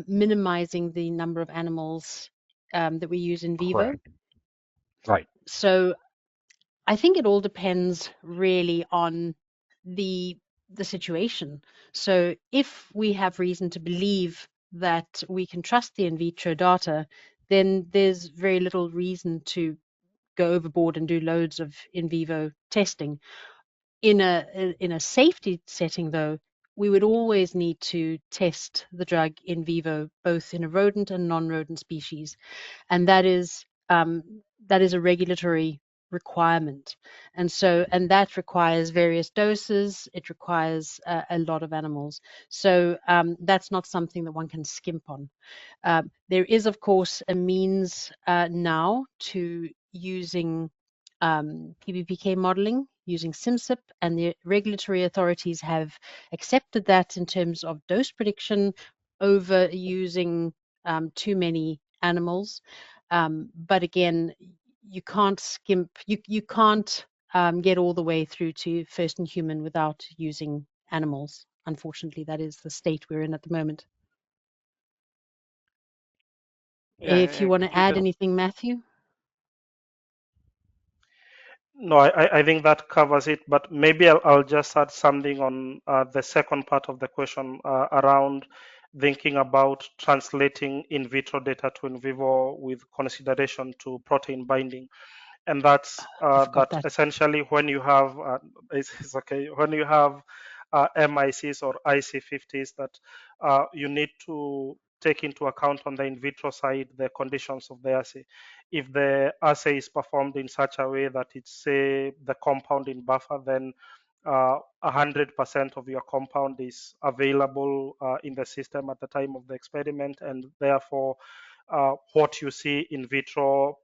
minimizing the number of animals that we use in vivo. Correct. Right. So I think it all depends really on the situation. So if we have reason to believe that we can trust the in vitro data, then there's very little reason to go overboard and do loads of in vivo testing. In a safety setting, though, we would always need to test the drug in vivo, both in a rodent and non-rodent species, and that is a regulatory requirement, and that requires various doses. It requires a lot of animals, so that's not something that one can skimp on. There is, of course, a means now to using PBPK modeling using SimSip, and the regulatory authorities have accepted that in terms of dose prediction over using too many animals. But again, you can't skimp, you can't get all the way through to first in human without using animals. Unfortunately, that is the state we're in at the moment. Yeah, If you want to add anything, Matthew? No, I think that covers it, but maybe I'll just add something on the second part of the question around thinking about translating in vitro data to in vivo with consideration to protein binding. And that's that essentially when you have, it's okay, when you have MICs or IC50s that you need to take into account on the in vitro side the conditions of the assay. If the assay is performed in such a way that it's, say, the compound in buffer, then 100% of your compound is available in the system at the time of the experiment, and therefore what you see in vitro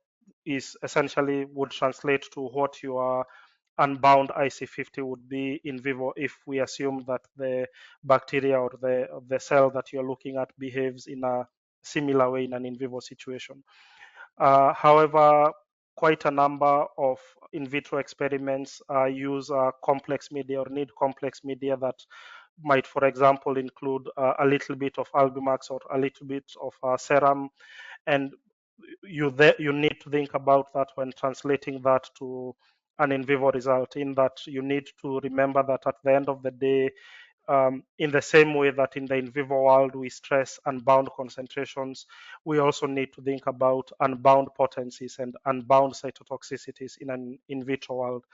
is essentially would translate to what your unbound IC50 would be in vivo if we assume that the bacteria or the cell that you're looking at behaves in a similar way in an in vivo situation. However, quite a number of in vitro experiments use complex media or need complex media that might, for example, include a little bit of Albimax or a little bit of serum, and you need to think about that when translating that to an in vivo result, in that you need to remember that at the end of the day, in the same way that in the in vivo world we stress unbound concentrations, we also need to think about unbound potencies and unbound cytotoxicities in an in vitro world.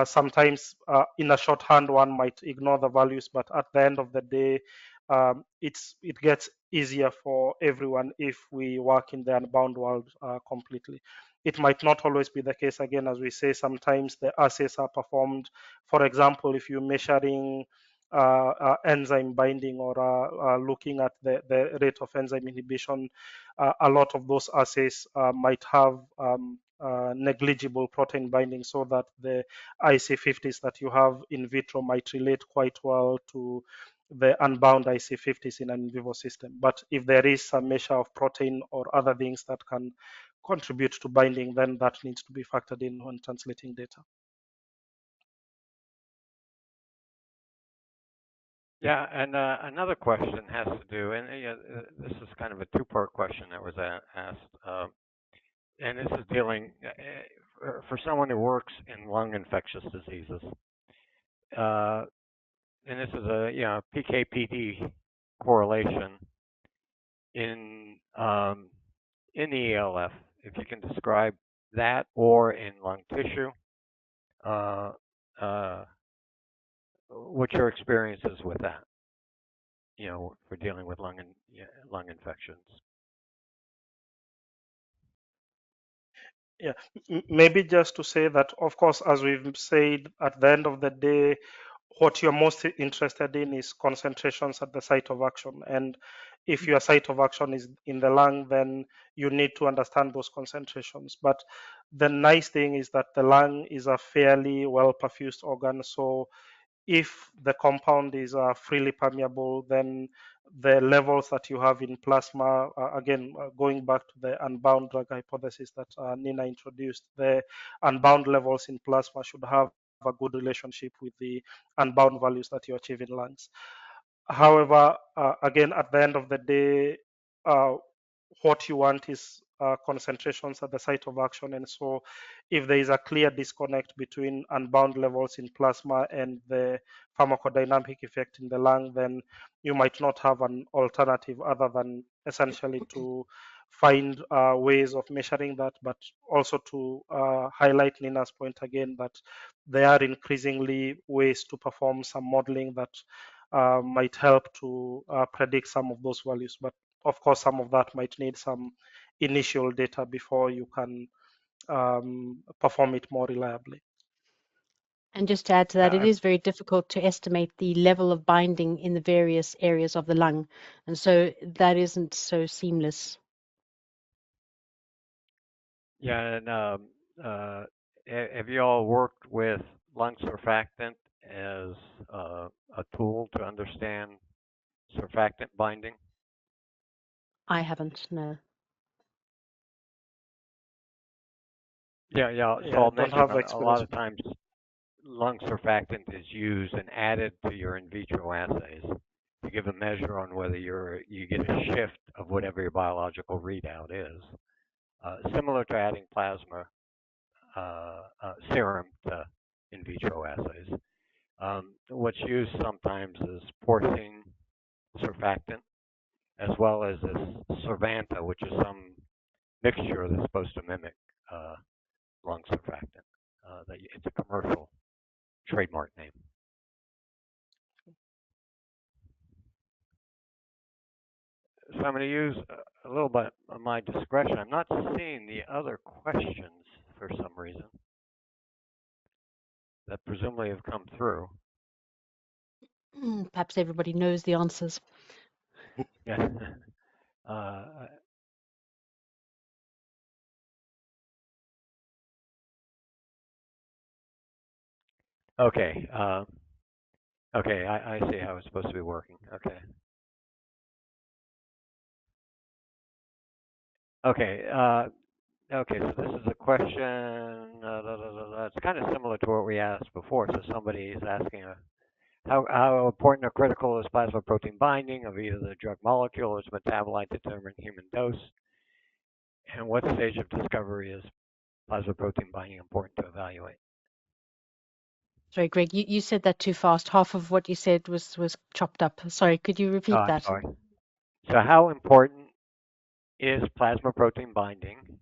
Sometimes in a shorthand one might ignore the values, but at the end of the day, it gets easier for everyone if we work in the unbound world completely. It might not always be the case. Again, as we say, sometimes the assays are performed. For example, if you're measuring enzyme binding or looking at the rate of enzyme inhibition, a lot of those assays might have negligible protein binding, so that the IC50s that you have in vitro might relate quite well to the unbound IC50s in an in vivo system. But if there is some measure of protein or other things that can contribute to binding, then that needs to be factored in when translating data. Yeah, and another question has to do, and this is kind of a two-part question that was asked, and this is dealing for someone who works in lung infectious diseases, and this is a PK/PD correlation in the ELF. If you can describe that, or in lung tissue, what's your experiences with that? For dealing with lung infections. Yeah, maybe just to say that, of course, as we've said, at the end of the day, what you're most interested in is concentrations at the site of action. And if your site of action is in the lung, then you need to understand those concentrations. But the nice thing is that the lung is a fairly well perfused organ. So if the compound is freely permeable, then the levels that you have in plasma, again, going back to the unbound drug hypothesis that Nina introduced, the unbound levels in plasma should have a good relationship with the unbound values that you achieve in lungs. However, again, at the end of the day, what you want is concentrations at the site of action. And so if there is a clear disconnect between unbound levels in plasma and the pharmacodynamic effect in the lung, then you might not have an alternative other than essentially to find ways of measuring that, but also to highlight Nina's point again that there are increasingly ways to perform some modeling that might help to predict some of those values. But of course, some of that might need some initial data before you can perform it more reliably. And just to add to that, it is very difficult to estimate the level of binding in the various areas of the lung. And so that isn't so seamless. Yeah, and have you all worked with lung surfactant as a tool to understand surfactant binding? I haven't, no. Yeah. So I'll mention a lot of times lung surfactant is used and added to your in vitro assays to give a measure on whether you get a shift of whatever your biological readout is. Similar to adding plasma serum to in vitro assays. What's used sometimes is porcine surfactant, as well as this Cervanta, which is some mixture that's supposed to mimic lung surfactant. It's a commercial trademark name. So I'm going to use a little bit of my discretion. I'm not seeing the other questions for some reason that presumably have come through. Perhaps everybody knows the answers. Yeah. Okay. Okay, I see how it's supposed to be working. Okay. Okay. Okay, so this is a question. It's kind of similar to what we asked before. So somebody is asking How important or critical is plasma protein binding of either the drug molecule or its metabolite to determine human dose? And what stage of discovery is plasma protein binding important to evaluate? Sorry, Greg, you said that too fast. Half of what you said was chopped up. Sorry, could you repeat I'm that? sorry. So how important is plasma protein binding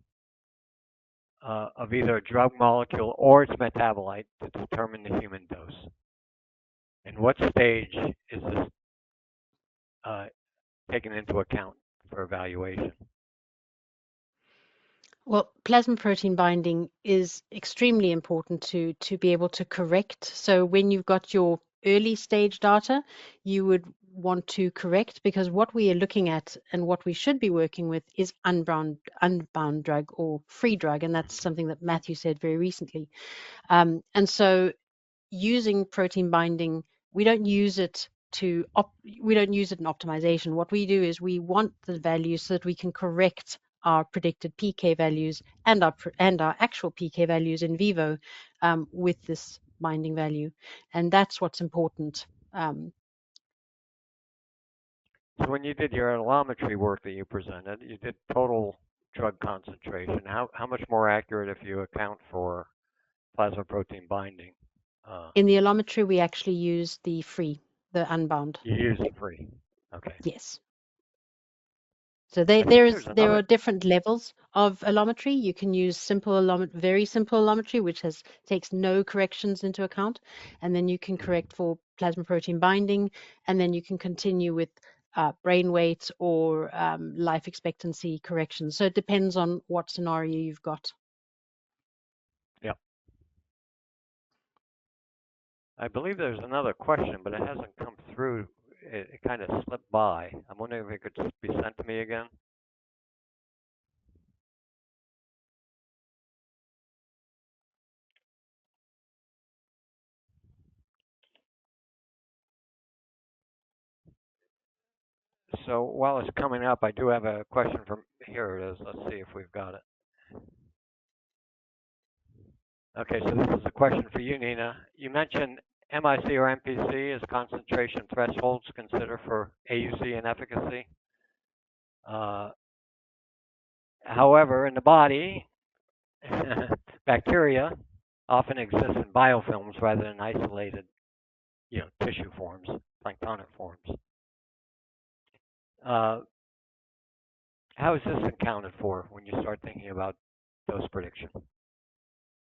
of either a drug molecule or its metabolite to determine the human dose? And what stage is this taken into account for evaluation? Well, plasma protein binding is extremely important to be able to correct. So when you've got your early stage data, you would want to correct, because what we are looking at and what we should be working with is unbound drug or free drug, and that's something that Mathew said very recently. And so using protein binding, we don't use it in optimization. What we do is we want the values so that we can correct our predicted PK values and our actual PK values in vivo with this binding value, and that's what's important. So when you did your allometry work that you presented, you did total drug concentration. How much more accurate if you account for plasma protein binding? In the allometry, we actually use the unbound. You use the free. Okay. Yes. So there are different levels of allometry. You can use very simple allometry, which takes no corrections into account, and then you can correct for plasma protein binding, and then you can continue with brain weight or life expectancy corrections. So it depends on what scenario you've got. Yep. I believe there's another question, but it hasn't come through. It kind of slipped by. I'm wondering if it could be sent to me again. So while it's coming up, I do have a question from, here it is. Let's see if we've got it. Okay, so this is a question for you, Nina. You mentioned MIC or MPC as concentration thresholds considered for AUC and efficacy. However, in the body, bacteria often exist in biofilms rather than isolated, tissue forms, planktonic forms. How is this accounted for when you start thinking about dose prediction?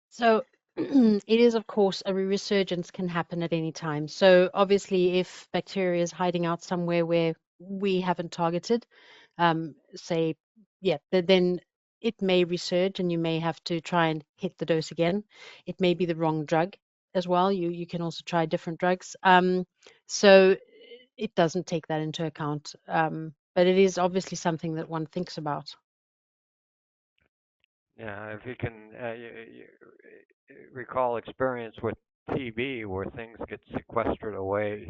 So it is, of course, a resurgence can happen at any time. So obviously, if bacteria is hiding out somewhere where we haven't targeted, then it may resurge and you may have to try and hit the dose again. It may be the wrong drug as well. You can also try different drugs. So it doesn't take that into account. But it is obviously something that one thinks about. Yeah, if you can you recall experience with TB where things get sequestered away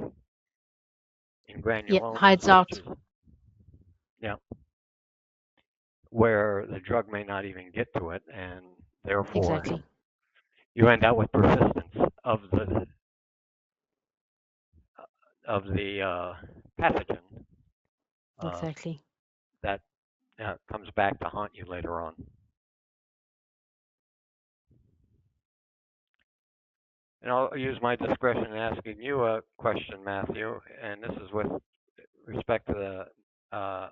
in granulomas, hides out. Where the drug may not even get to it, and therefore exactly. You end up with persistence of the pathogen. Exactly. That comes back to haunt you later on. And I'll use my discretion in asking you a question, Mathew, and this is with respect to the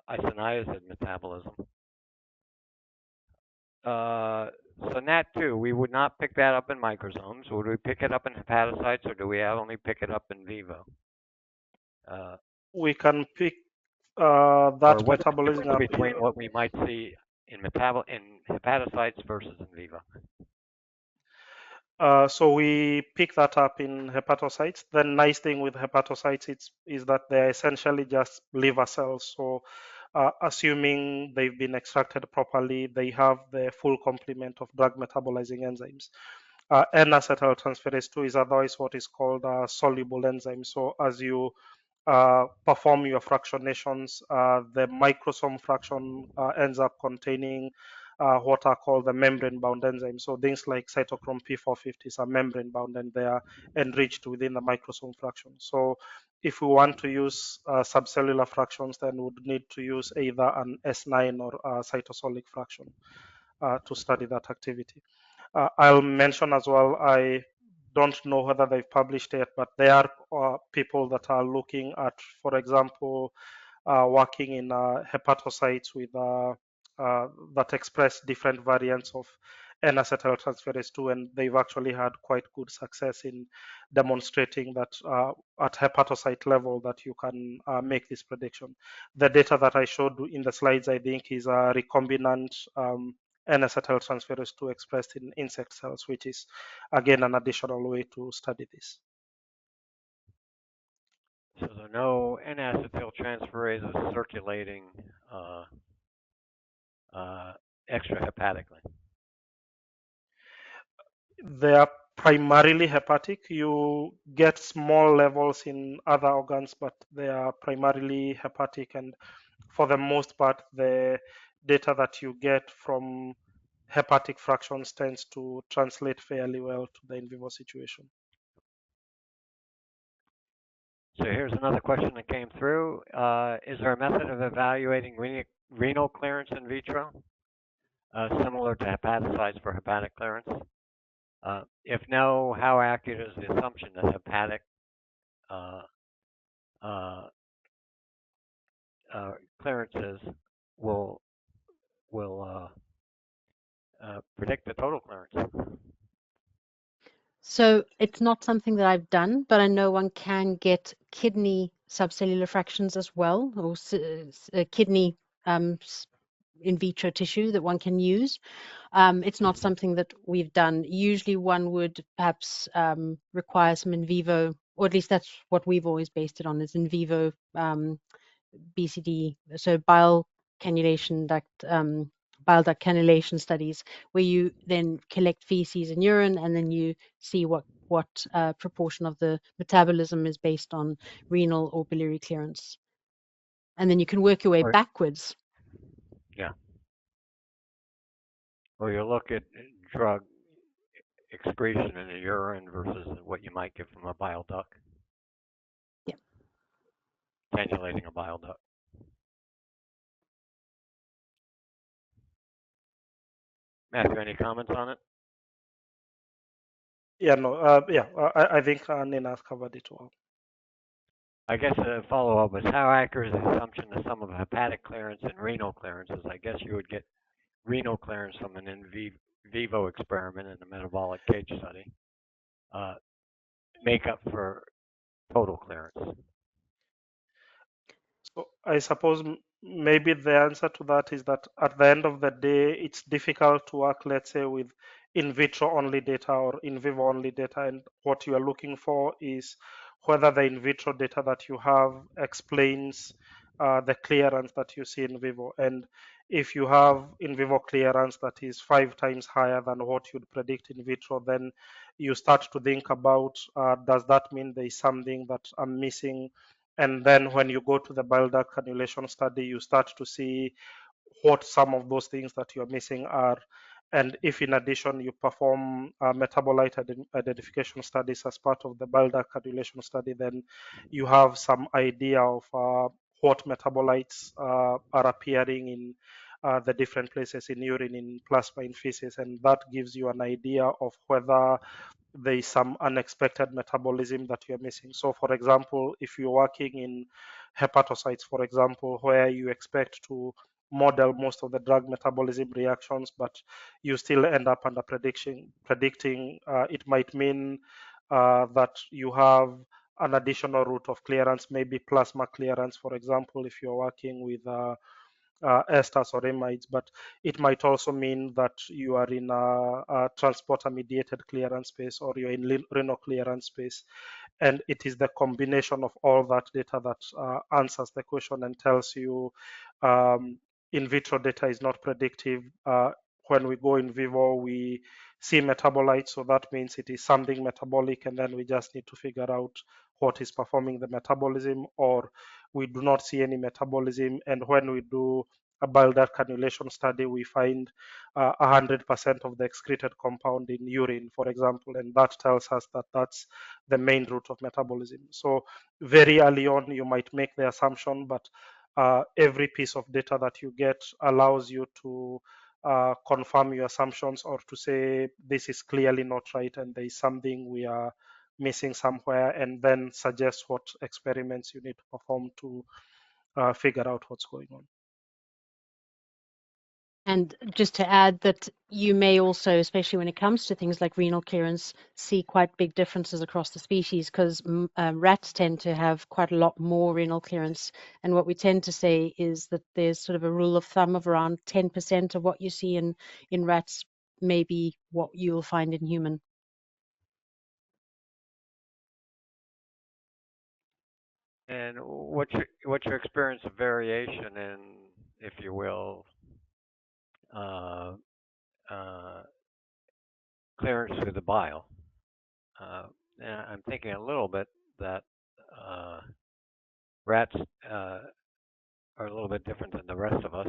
isoniazid metabolism. So NAT2, we would not pick that up in microsomes. Would we pick it up in hepatocytes, or do we only pick it up in vivo? We can pick that what's metabolism up between what we might see in hepatocytes versus in vivo. So we pick that up in hepatocytes. The nice thing with hepatocytes is that they're essentially just liver cells. So assuming they've been extracted properly, they have the full complement of drug metabolizing enzymes. N-acetyltransferase 2 is otherwise what is called a soluble enzyme. So as you perform your fractionations, the microsome fraction ends up containing what are called the membrane-bound enzymes. So things like cytochrome P450s are membrane-bound and they are enriched within the microsome fraction. So if we want to use subcellular fractions, then we would need to use either an S9 or a cytosolic fraction to study that activity. I'll mention as well, I don't know whether they've published it, but there are people that are looking at, for example, working in hepatocytes with that express different variants of N-acetyltransferase 2, and they've actually had quite good success in demonstrating that at hepatocyte level that you can make this prediction. The data that I showed in the slides, I think, is a recombinant N-acetyltransferase 2 expressed in insect cells, which is again an additional way to study this. So there are no N-acetyltransferases circulating extrahepatically. They are primarily hepatic. You get small levels in other organs, but they are primarily hepatic. And for the most part, the data that you get from hepatic fractions tends to translate fairly well to the in vivo situation. So here's another question that came through. Is there a method of evaluating renal clearance in vitro, similar to hepatocytes for hepatic clearance? If no, how accurate is the assumption that hepatic clearances will predict the total clearance? So it's not something that I've done, but I know one can get kidney subcellular fractions as well, or kidney in vitro tissue that one can use. It's not something that we've done. Usually one would perhaps require some in vivo, or at least that's what we've always based it on, is in vivo BCD, so bile duct cannulation studies, where you then collect feces and urine, and then you see what proportion of the metabolism is based on renal or biliary clearance, and then you can work your way backwards. Yeah. Or you look at drug excretion in the urine versus what you might get from a bile duct. Yeah. Cannulating a bile duct. Mathew, any comments on it? Yeah, no, I think Nina's covered it well. I guess a follow-up is how accurate is the assumption that some of hepatic clearance and renal clearances? I guess you would get renal clearance from an in vivo experiment in a metabolic cage study, make up for total clearance. So I suppose maybe the answer to that is that at the end of the day, it's difficult to work, let's say, with in vitro only data or in vivo only data. And what you are looking for is whether the in vitro data that you have explains the clearance that you see in vivo. And if you have in vivo clearance that is 5 times higher than what you'd predict in vitro, then you start to think about, does that mean there is something that I'm missing? And then when you go to the bile duct cannulation study, you start to see what some of those things that you're missing are. And if in addition you perform metabolite identification studies as part of the bile duct cannulation study, then you have some idea of what metabolites are appearing in the different places in urine, in plasma, in feces, and that gives you an idea of whether there is some unexpected metabolism that you're missing. So, for example, if you're working in hepatocytes, for example, where you expect to model most of the drug metabolism reactions, but you still end up under predicting, it might mean that you have an additional route of clearance, maybe plasma clearance, for example, if you're working with esters or amides, but it might also mean that you are in a transporter-mediated clearance space or you're in renal clearance space. And it is the combination of all that data that answers the question and tells you in vitro data is not predictive. When we go in vivo, we see metabolites, so that means it is something metabolic, and then we just need to figure out what is performing the metabolism, or we do not see any metabolism, and when we do bile duct cannulation study, we find 100% of the excreted compound in urine, for example, and that tells us that that's the main route of metabolism. So very early on, you might make the assumption, but every piece of data that you get allows you to confirm your assumptions or to say this is clearly not right and there is something we are missing somewhere, and then suggest what experiments you need to perform to figure out what's going on. And just to add that you may also, especially when it comes to things like renal clearance, see quite big differences across the species, because rats tend to have quite a lot more renal clearance. And what we tend to say is that there's sort of a rule of thumb of around 10% of what you see in rats may be what you'll find in human. And what's your experience of variation in, if you will, clearance through the bile? And I'm thinking a little bit that rats are a little bit different than the rest of us,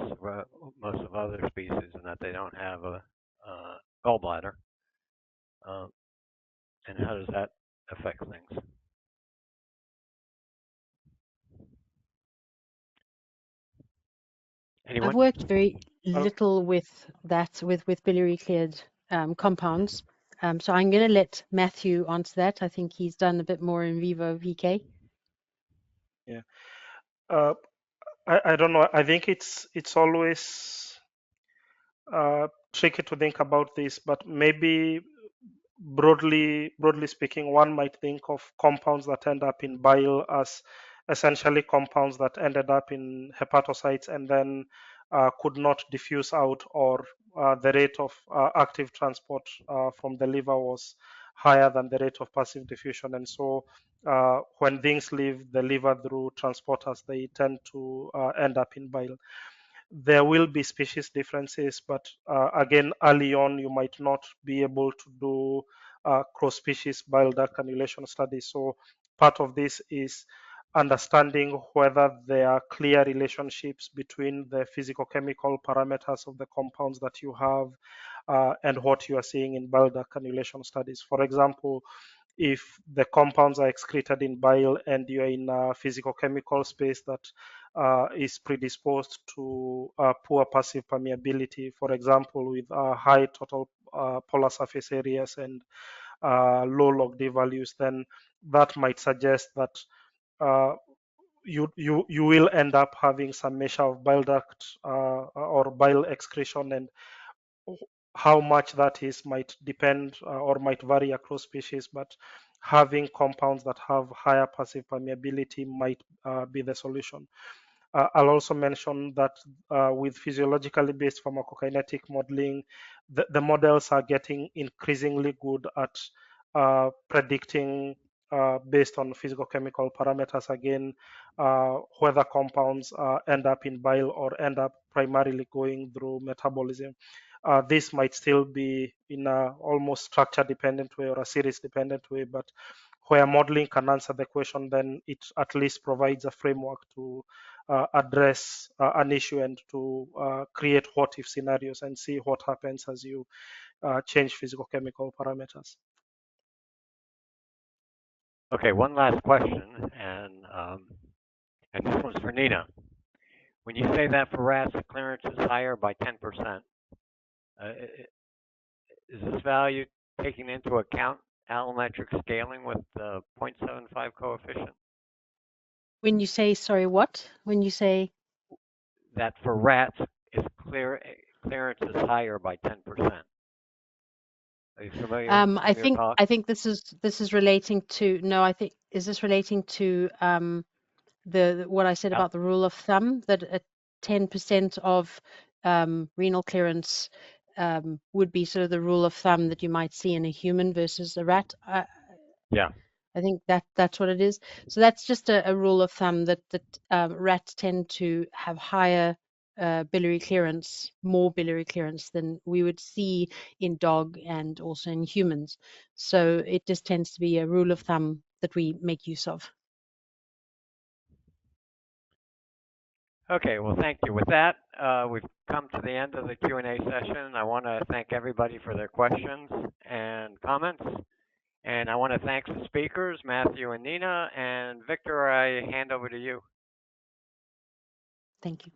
most of other species, in that they don't have a gallbladder. And how does that affect things? Anyone? I've worked very little with that, with biliary cleared compounds. So I'm going to let Mathew answer that. I think he's done a bit more in vivo VK. Yeah, I don't know. I think it's always tricky to think about this, but maybe broadly speaking, one might think of compounds that end up in bile as essentially compounds that ended up in hepatocytes and then could not diffuse out, or the rate of active transport from the liver was higher than the rate of passive diffusion. And so when things leave the liver through transporters, they tend to end up in bile. There will be species differences, but again, early on, you might not be able to do cross-species bile duct cannulation studies. So part of this is understanding whether there are clear relationships between the physicochemical parameters of the compounds that you have and what you are seeing in bile duct cannulation studies. For example, if the compounds are excreted in bile and you're in a physicochemical space that is predisposed to poor passive permeability, for example, with high total polar surface areas and low log D values, then that might suggest that you will end up having some measure of bile duct or bile excretion, and how much that is might depend or might vary across species, but having compounds that have higher passive permeability might be the solution. I'll also mention that with physiologically based pharmacokinetic modeling, the models are getting increasingly good at predicting based on physicochemical parameters, again, whether compounds end up in bile or end up primarily going through metabolism. This might still be in a almost structure dependent way or a series dependent way, but where modeling can answer the question, then it at least provides a framework to address an issue and to create what if scenarios and see what happens as you change physicochemical parameters. Okay, one last question, and this one's for Nina. When you say that for rats, the clearance is higher by 10%, is this value taking into account allometric scaling with the 0.75 coefficient? When you say, sorry, what? When you say that for rats, clearance is higher by 10%. Are you familiar? I think this is relating to, no, I think, is this relating to what I said about the rule of thumb, that 10% of renal clearance would be sort of the rule of thumb that you might see in a human versus a rat? Yeah. I think that's what it is. So that's just a rule of thumb that rats tend to have higher biliary clearance, more biliary clearance than we would see in dog and also in humans. So it just tends to be a rule of thumb that we make use of. Okay, well, thank you. With that, we've come to the end of the Q&A session. I want to thank everybody for their questions and comments. And I want to thank the speakers, Mathew and Nina. And Victor, I hand over to you. Thank you.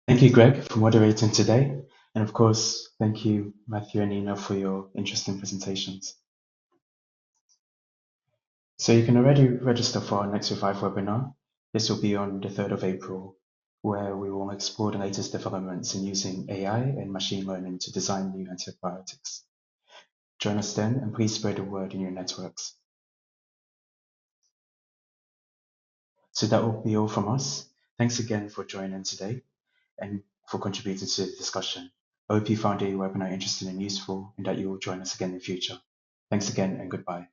Thank you, Greg, for moderating today. And of course, thank you, Mathew and Nina, for your interesting presentations. So you can already register for our Next Revive webinar. This will be on the 3rd of April, where we will explore the latest developments in using AI and machine learning to design new antibiotics. Join us then, and please spread the word in your networks. So that will be all from us. Thanks again for joining today and for contributing to the discussion. I hope you found the webinar interesting and useful, and that you will join us again in the future. Thanks again, and goodbye.